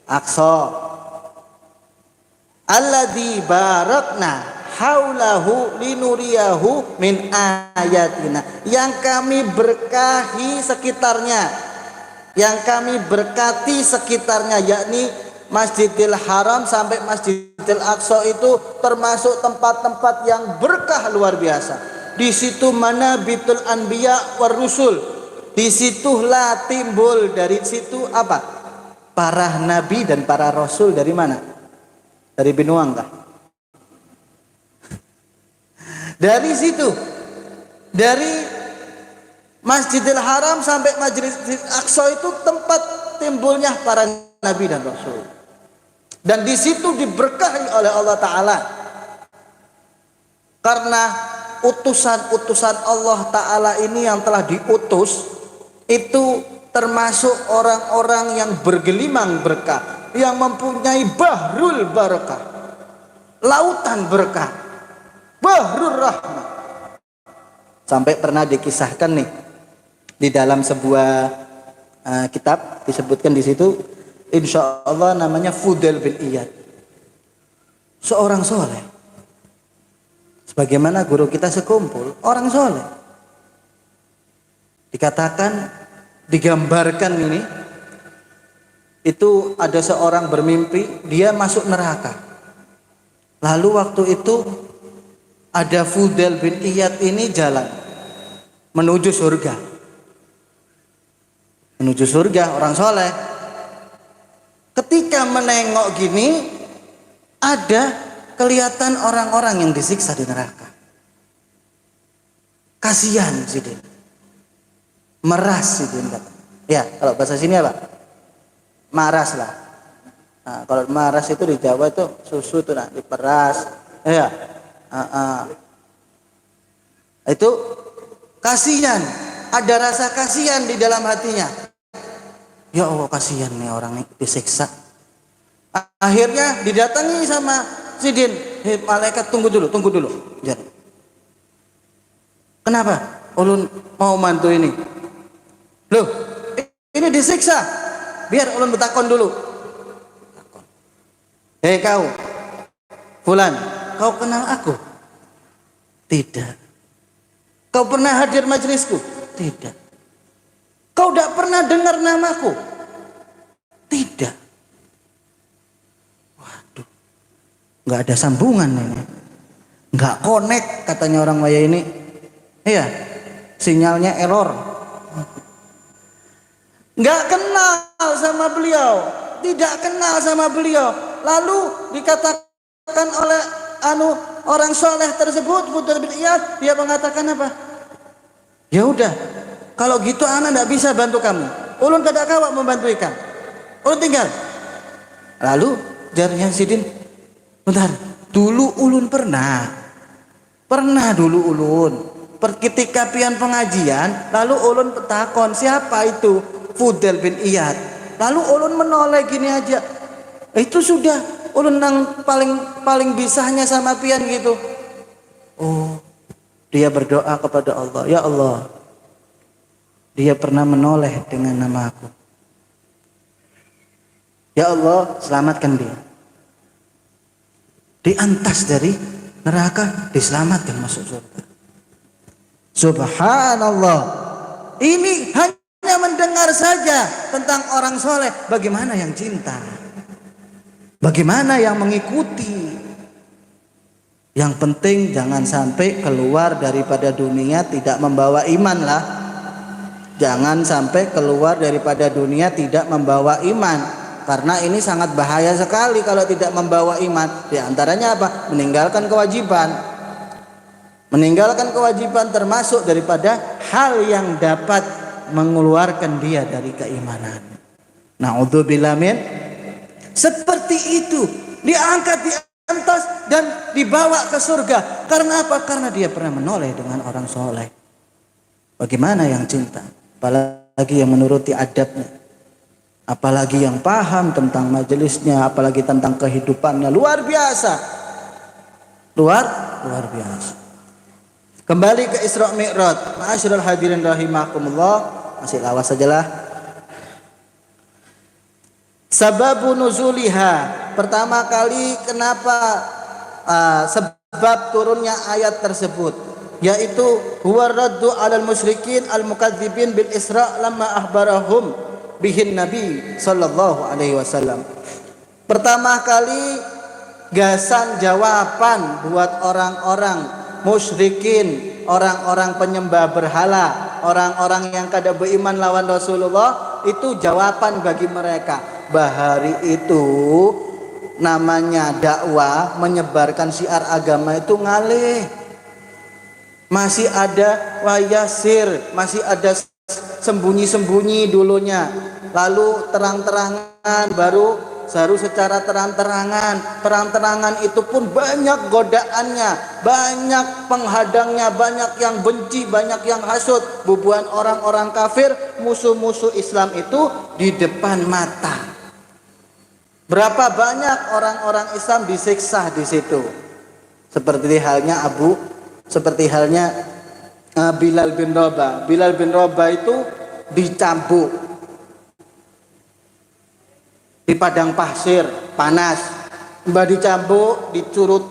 S3: aqsa, alladzi barakna haulahu linuriyahu min ayatina, yang kami berkahi sekitarnya, yang kami berkati sekitarnya, yakni Masjidil Haram sampai Masjidil Aqsa itu termasuk tempat-tempat yang berkah luar biasa. Di situ manabitul anbiya war rusul. Disitulah timbul, dari situ apa? Para nabi dan para rasul. Dari mana? Dari Binuang kah? Dari situ, dari Masjidil Haram sampai Masjidil Aqsa itu tempat timbulnya para nabi dan rasul. Dan di situ diberkahi oleh Allah Ta'ala. Karena utusan-utusan Allah Ta'ala ini yang telah diutus, itu termasuk orang-orang yang bergelimang berkah, yang mempunyai bahrul barakah, lautan berkah, bahrul rahmah. Sampai pernah dikisahkan nih, di dalam sebuah kitab disebutkan di situ, insya Allah namanya Fudail bin Iyad, seorang soleh, sebagaimana guru kita sekumpul orang soleh. Dikatakan, digambarkan ini, itu ada seorang bermimpi dia masuk neraka. Lalu waktu itu ada Fudail bin Iyad ini jalan menuju surga. Menuju surga, orang soleh. Ketika menengok gini, ada kelihatan orang-orang yang disiksa di neraka. Kasihan Sidin, meras Sidin kata. Ya, kalau bahasa sini apa? Maras lah. Nah, kalau maras itu di Jawa itu susu tuh nah, diperas. Ya, itu kasihan. Ada rasa kasihan di dalam hatinya. Ya Allah, kasihan nih orang ini disiksa. Akhirnya didatangi sama Sidin. Hei malaikat, tunggu dulu. Jangan. Kenapa? Ulun mau mantu ini. Loh, ini disiksa. Biar ulun bertakon dulu. Hei kau, Fulan, kau kenal aku? Tidak. Kau pernah hadir majelisku? Tidak. Kau tidak pernah dengar namaku? Tidak. Waduh, nggak ada sambungan ini, nggak connect katanya orang Waya ini. Iya, sinyalnya error. Nggak kenal sama beliau, tidak kenal sama beliau. Lalu dikatakan oleh orang soleh tersebut, Fudail bin Iyad, dia mengatakan apa? Ya udah, kalau gitu anak tidak bisa bantu kamu. Ulun tidak kawak membantu ikan. Ulun tinggal. Lalu jarnya Sidin, bentar, dulu ulun pernah dulu ulun Ketika pian pengajian, lalu ulun petakon, siapa itu? Fudail bin Iyad. Lalu ulun menoleh gini aja. Itu sudah ulun nang paling bisanya sama pian gitu. Oh, dia berdoa kepada Allah, ya Allah, dia pernah menoleh dengan nama aku. Ya Allah, selamatkan dia. Diantas dari neraka, diselamatkan masuk surga. Subhanallah. Ini hanya mendengar saja tentang orang soleh. Bagaimana yang cinta? Bagaimana yang mengikuti? Yang penting jangan sampai keluar daripada dunia tidak membawa iman lah. Jangan sampai keluar daripada dunia tidak membawa iman. Karena ini sangat bahaya sekali kalau tidak membawa iman. Di antaranya apa? Meninggalkan kewajiban. Meninggalkan kewajiban termasuk daripada hal yang dapat mengeluarkan dia dari keimanan. Na'udzubillah min. Seperti itu, diangkat di atas dan dibawa ke surga. Karena apa? Karena dia pernah menoleh dengan orang soleh. Bagaimana yang cinta? Apalagi yang menuruti adabnya, apalagi yang paham tentang majelisnya, apalagi tentang kehidupannya. Luar biasa. Luar biasa. Kembali ke Isra Mi'raj. Ma'asyiral hadirin rahimakumullah. Masih lawas sajalah. Sababu nuzuliha. Pertama kali kenapa sebab turunnya ayat tersebut, yaitu huwa raddu 'alal musyrikin al-mukadzibin bil Isra lamma ahbarahum bihin Nabi sallallahu alaihi wasallam. Pertama kali gasan jawaban buat orang-orang musyrikin, orang-orang penyembah berhala, orang-orang yang kada beriman lawan Rasulullah, itu jawaban bagi mereka. Bahari itu namanya dakwah, menyebarkan syiar agama itu ngalih. Masih ada wayasir, masih ada sembunyi-sembunyi dulunya. Lalu terang-terangan, baru secara terang-terangan. Terang-terangan itu pun banyak godaannya, banyak penghadangnya, banyak yang benci, banyak yang hasut. Bubuhan orang-orang kafir, musuh-musuh Islam itu di depan mata. Berapa banyak orang-orang Islam disiksa di situ. Seperti halnya Bilal bin Rabah. Bilal bin Rabah itu dicambuk di padang pasir panas. Mbak dicambuk, dicurut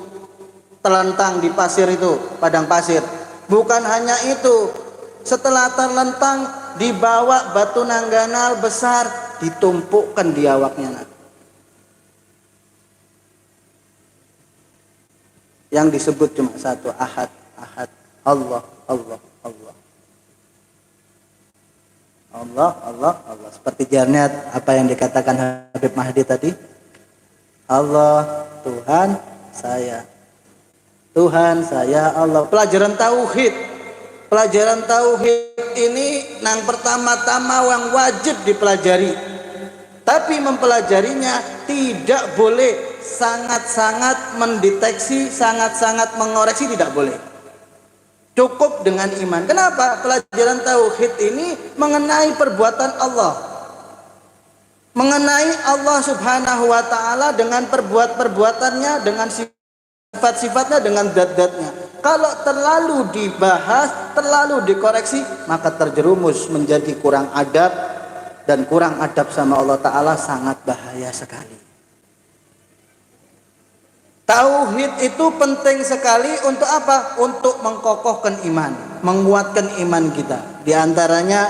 S3: telentang di pasir itu, padang pasir. Bukan hanya itu, setelah terlentang dibawa batu nangganal besar, ditumpukkan di awaknya. Yang disebut cuma satu, ahad, ahad, Allah, Allah, Allah. Allah, Allah, Allah. Seperti jarnya apa yang dikatakan Habib Mahdi tadi. Allah, Tuhan saya. Tuhan saya, Allah. Pelajaran tauhid. Pelajaran tauhid ini yang pertama-tama yang wajib dipelajari. Tapi mempelajarinya tidak boleh sangat-sangat mendeteksi, sangat-sangat mengoreksi, tidak boleh. Cukup dengan iman. Kenapa? Pelajaran tauhid ini mengenai perbuatan Allah. Mengenai Allah Subhanahu wa taala dengan perbuatannya, dengan sifat-sifatnya, dengan zat-zatnya. Kalau terlalu dibahas, terlalu dikoreksi, maka terjerumus menjadi kurang adab, dan kurang adab sama Allah taala sangat bahaya sekali. Tauhid itu penting sekali untuk apa? Untuk mengkokohkan iman, menguatkan iman kita. Di antaranya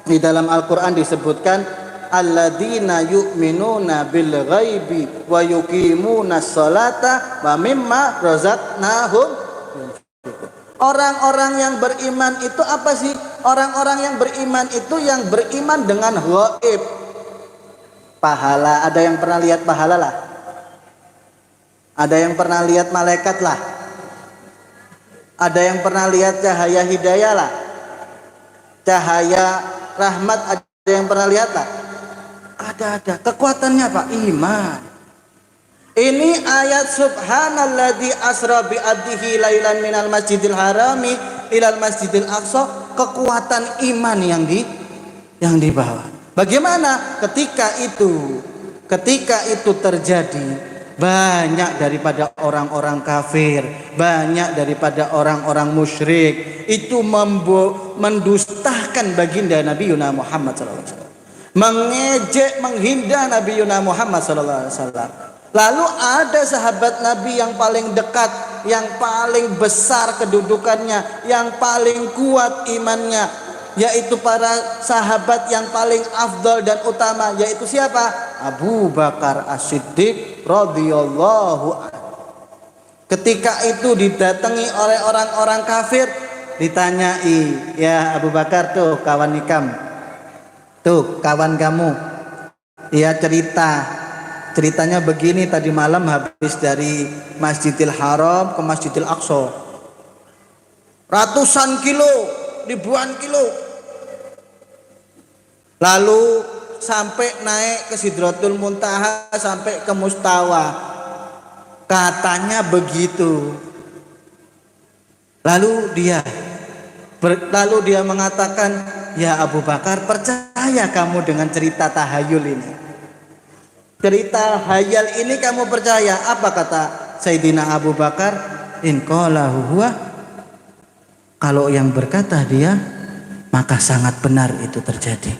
S3: di dalam Al-Qur'an disebutkan alladzina yu'minuna bil ghaibi wa yuqimuna sholata wa mimma razaqnahum. Orang-orang yang beriman itu apa sih? Orang-orang yang beriman itu yang beriman dengan ghaib. Pahala, ada yang pernah lihat pahala lah? Ada yang pernah lihat malaikat lah? Ada yang pernah lihat cahaya hidayah lah? Cahaya rahmat, ada yang pernah lihat lah? Ada. Kekuatannya apa? Iman. Ini ayat subhanalladzi asra bi abdihi lailan minal masjidil harami ilal Masjidil Aqsa, kekuatan iman yang dibawa. Bagaimana ketika itu terjadi, banyak daripada orang-orang kafir, banyak daripada orang-orang musyrik itu mendustakan baginda Nabi Muhammad SAW, mengejek, menghina Nabi Muhammad SAW. Lalu ada sahabat Nabi yang paling dekat, yang paling besar kedudukannya, yang paling kuat imannya, yaitu para sahabat yang paling afdal dan utama, yaitu siapa? Abu Bakar As-Siddiq radhiyallahu anhu. Ketika itu didatangi oleh orang-orang kafir, ditanyai, ya Abu Bakar, tuh kawan nikam, tuh kawan kamu, ya ceritanya begini, tadi malam habis dari Masjidil Haram ke Masjidil Aqsa, ratusan kilo, ribuan kilo, lalu sampai naik ke Sidratul Muntaha, sampai ke Mustawa, katanya begitu. Lalu dia mengatakan, ya Abu Bakar, percaya kamu dengan cerita tahayul ini? Cerita hayal ini kamu percaya? Apa kata Sayyidina Abu Bakar? In qala huwa, kalau yang berkata dia, maka sangat benar itu terjadi.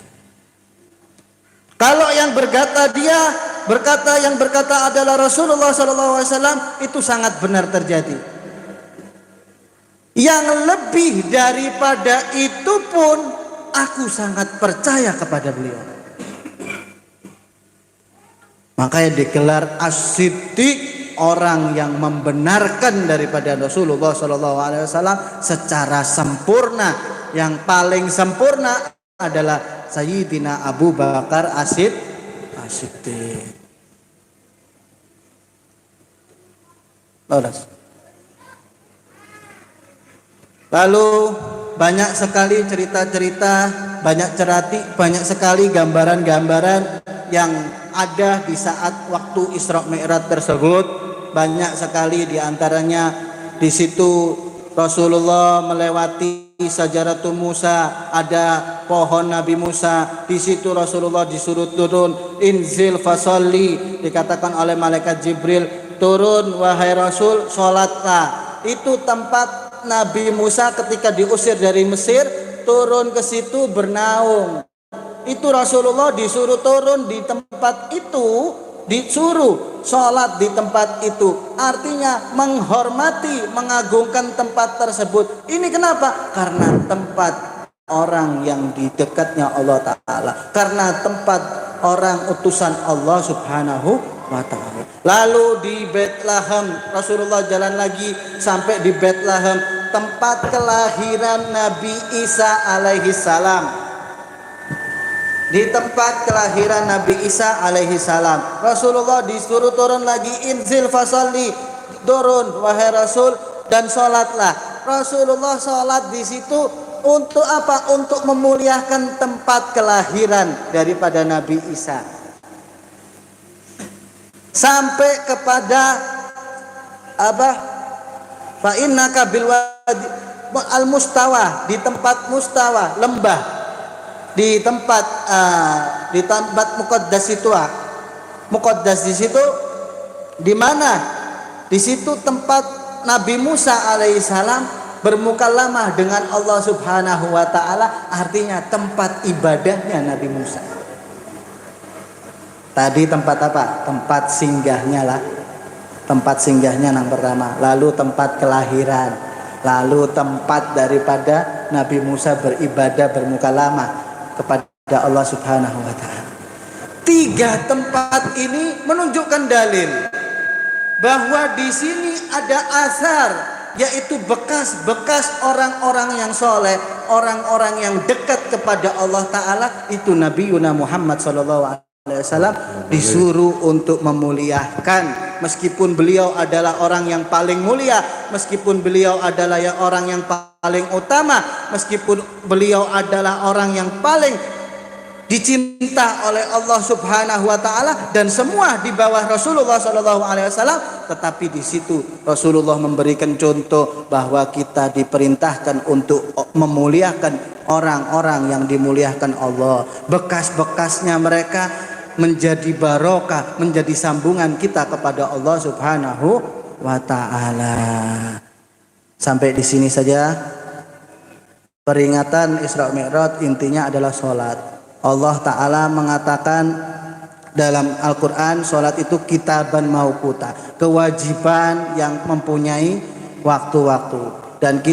S3: Kalau yang berkata yang berkata adalah Rasulullah SAW, itu sangat benar terjadi. Yang lebih daripada itu pun, aku sangat percaya kepada beliau. Makanya digelar As-Siddiq, orang yang membenarkan daripada Rasulullah SAW secara sempurna. Yang paling sempurna adalah Sayyidina Abu Bakar As-Siddiq. Lalu banyak sekali cerita-cerita, banyak sekali gambaran-gambaran yang ada di saat waktu Isra Mi'raj tersebut. Banyak sekali diantaranya di situ Rasulullah melewati Sajaratul Musa, ada pohon Nabi Musa. Di situ Rasulullah disuruh turun, inzil fasolli, dikatakan oleh malaikat Jibril, turun wahai Rasul, sholatlah. Itu tempat Nabi Musa ketika diusir dari Mesir, turun ke situ bernaung. Itu Rasulullah disuruh turun di tempat itu, disuruh sholat di tempat itu. Artinya menghormati, mengagungkan tempat tersebut. Ini kenapa? Karena tempat orang yang di dekatnya Allah Ta'ala, karena tempat orang utusan Allah Subhanahu wa Ta'ala. Lalu di Bethlehem, Rasulullah jalan lagi sampai di Bethlehem, tempat kelahiran Nabi Isa alaihi salam. Di tempat kelahiran Nabi Isa alaihi salam, Rasulullah disuruh turun lagi, inzil fasalli, turun wahai Rasul dan sholatlah. Rasulullah sholat di situ untuk apa? Untuk memuliakan tempat kelahiran daripada Nabi Isa. Sampai kepada apa? Fa innaka bil wadi al mustawa, di tempat mustawa, lembah. Di tempat muqaddas itu, muqaddas di situ di mana? Di situ tempat Nabi Musa alaihissalam bermukalamah dengan Allah Subhanahu wa Ta'ala, artinya tempat ibadahnya Nabi Musa. Tadi tempat apa? Tempat singgahnya lah. Tempat singgahnya yang pertama, lalu tempat kelahiran, lalu tempat daripada Nabi Musa beribadah, bermukalamah kepada Allah Subhanahu wa Ta'ala. Tiga tempat ini menunjukkan dalil bahwa di sini ada asar, yaitu bekas-bekas orang-orang yang soleh, orang-orang yang dekat kepada Allah Ta'ala. Itu Nabi Muhammad SAW disuruh untuk memuliakan, meskipun beliau adalah orang yang paling mulia, meskipun beliau adalah orang yang paling utama, meskipun beliau adalah orang yang paling dicinta oleh Allah Subhanahu wa taala dan semua di bawah Rasulullah sallallahu alaihi wasallam, tetapi di situ Rasulullah memberikan contoh bahwa kita diperintahkan untuk memuliakan orang-orang yang dimuliakan Allah. Bekas-bekasnya mereka menjadi barokah, menjadi sambungan kita kepada Allah Subhanahu wa taala. Sampai di sini saja peringatan Isra Mi'raj, intinya adalah sholat. Allah Ta'ala mengatakan dalam Al-Quran, sholat itu kitaban mauquta, kewajiban yang mempunyai waktu-waktu. Dan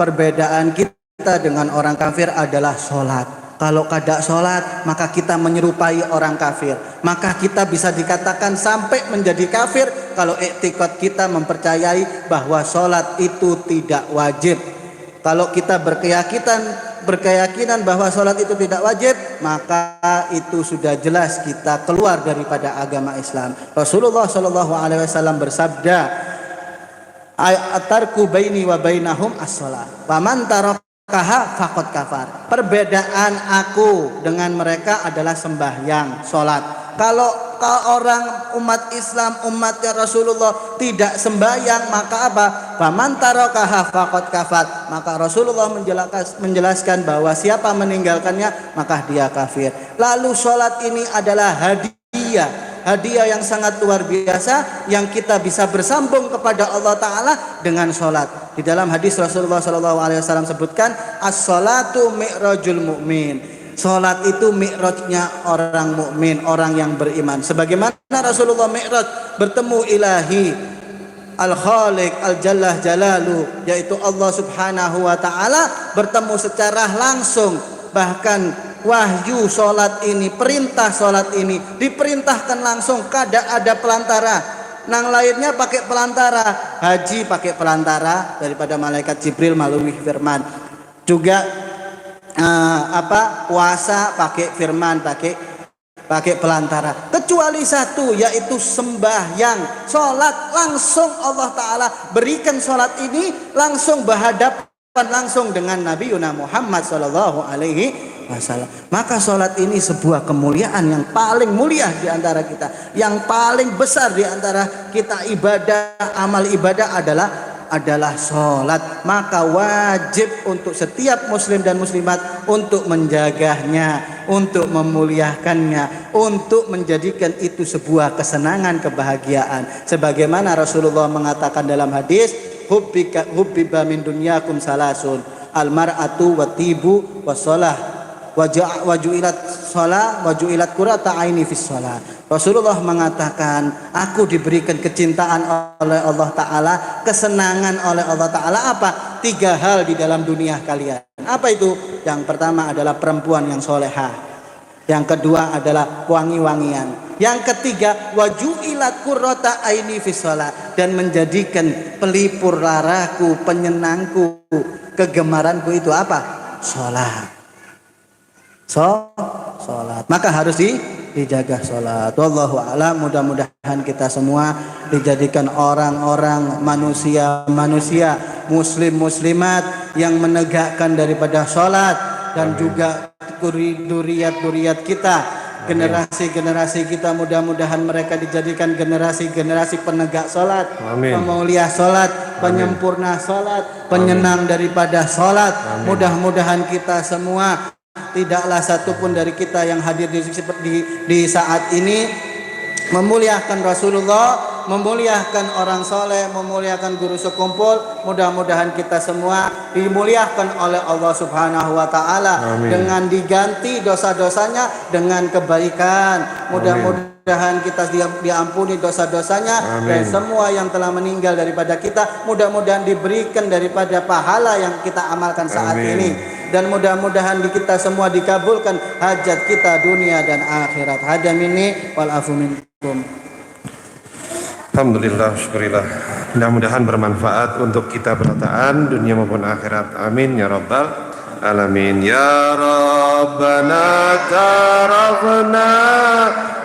S3: perbedaan kita dengan orang kafir adalah sholat. Kalau kada sholat, maka kita menyerupai orang kafir. Maka kita bisa dikatakan sampai menjadi kafir kalau i'tiqad kita mempercayai bahwa sholat itu tidak wajib. Kalau kita berkeyakinan bahwa sholat itu tidak wajib, maka itu sudah jelas kita keluar daripada agama Islam. Rasulullah Shallallahu Alaihi Wasallam bersabda, "Atarku baini wa bainahum as-sholat, faman tarakaha faqad kafar." Perbedaan aku dengan mereka adalah sembahyang, sholat. Kalau orang umat Islam, umatnya Rasulullah tidak sembahyang, maka apa? Faman tarakaha faqad kafar. Maka Rasulullah menjelaskan bahwa siapa meninggalkannya maka dia kafir. Lalu sholat ini adalah hadiah yang sangat luar biasa yang kita bisa bersambung kepada Allah Ta'ala dengan sholat. Di dalam hadis Rasulullah SAW sebutkan, as-sholatu mi'rajul mu'min. Sholat itu mi'rajnya orang mukmin, orang yang beriman. Sebagaimana Rasulullah mi'raj bertemu ilahi Al-Khaliq Al-Jallah Jalalu, yaitu Allah Subhanahu wa Ta'ala, bertemu secara langsung. Bahkan wahyu sholat ini, perintah sholat ini diperintahkan langsung, kada ada pelantara. Nang lainnya pakai pelantara, haji pakai pelantara daripada malaikat Jibril melalui firman. Juga puasa pakai firman, pakai pelantara, kecuali satu, yaitu sembahyang. Sholat langsung Allah Ta'ala berikan sholat ini langsung berhadapan langsung dengan Nabi Muhammad Sallallahu Alaihi Wasallam. Maka sholat ini sebuah kemuliaan yang paling mulia di antara kita, yang paling besar di antara kita. Ibadah, amal ibadah adalah sholat. Maka wajib untuk setiap muslim dan muslimat untuk menjaganya, untuk memuliakannya, untuk menjadikan itu sebuah kesenangan, kebahagiaan. Sebagaimana Rasulullah mengatakan dalam hadis, hubbiba min dunyakum salasun, almar'atu wa tibu wa sholah wajuilat sholah wajuilat qurrata aini fis sholah. Rasulullah mengatakan, aku diberikan kecintaan oleh Allah Ta'ala, kesenangan oleh Allah Ta'ala. Apa? 3 hal di dalam dunia kalian. Apa itu? Yang pertama adalah perempuan yang solehah. Yang kedua adalah wangi-wangian. Yang ketiga, wajuilat qurrata aini fis shalah, dan menjadikan pelipur laraku, penyenangku, kegemaranku itu apa? Sholat. Sholat. Maka harus dijaga sholat. Wallahu a'lam. Mudah-mudahan kita semua dijadikan orang-orang manusia muslim muslimat yang menegakkan daripada sholat, dan juga duriat kita, generasi kita, mudah-mudahan mereka dijadikan generasi penegak sholat, pemulia sholat, penyempurna sholat, penyenang daripada sholat. Mudah-mudahan kita semua, tidaklah satupun dari kita yang hadir di saat ini memuliakan Rasulullah, memuliakan orang soleh, memuliakan guru sekumpul. Mudah-mudahan kita semua dimuliakan oleh Allah Subhanahu wa Ta'ala dengan diganti dosa-dosanya dengan kebaikan. Mudah-mudahan kita diampuni dosa-dosanya. Dan semua yang telah meninggal daripada kita, mudah-mudahan diberikan daripada pahala yang kita amalkan saat ini. Dan mudah-mudahan kita semua dikabulkan hajat kita dunia dan akhirat. Hada minni wal afu minkum.
S2: Alhamdulillah, syukurillah. Mudah-mudahan bermanfaat untuk kita berataan dunia maupun akhirat. Amin ya rabbal alamin. Ya Rabbana tarafna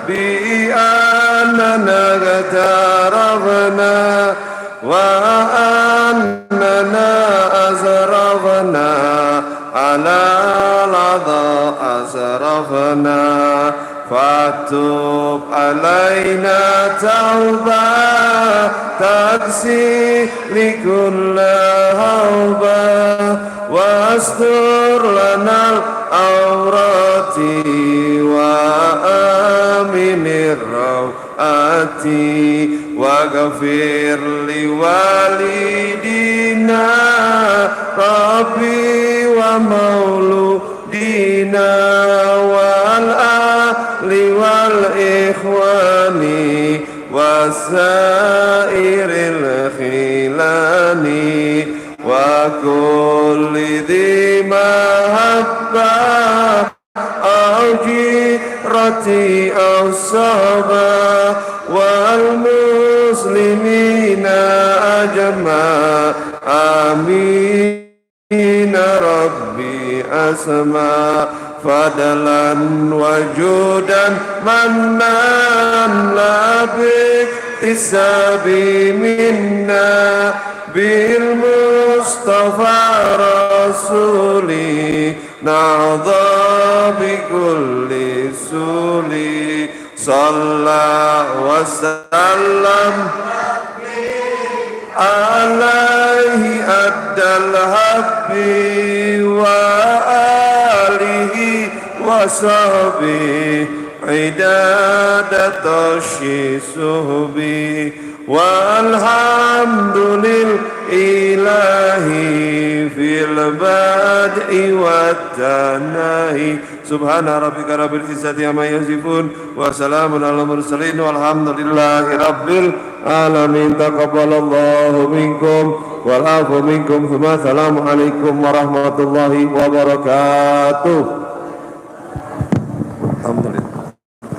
S2: bi annana tarafna wa annana azrafna على لظى أسرفنا فتب علينا توبة تكسي لكل هوبة واستر لنا العورات وآمن الروعات واغفر لوالدينا ربي ومولودينا والآل والإخوان وسائر الخلان وكل ذي محبة أو جيرة أو صحبة والمسلمين أجمع آمين ربي أسمع فضلا وجودا منان لا باكتساب منا بالمصطفى رسولي نعظى بكل سولي صلى وسلم عليه أدى الحب وآله وصحبه عدادة الشهبي والحمد لله في البدء والتناهي سبحان ربك رب العزة عما يصفون وسلام على المرسلين والحمد لله رب العالمين تقبل الله منكم والعفو منكم ثم السلام عليكم ورحمة الله وبركاته.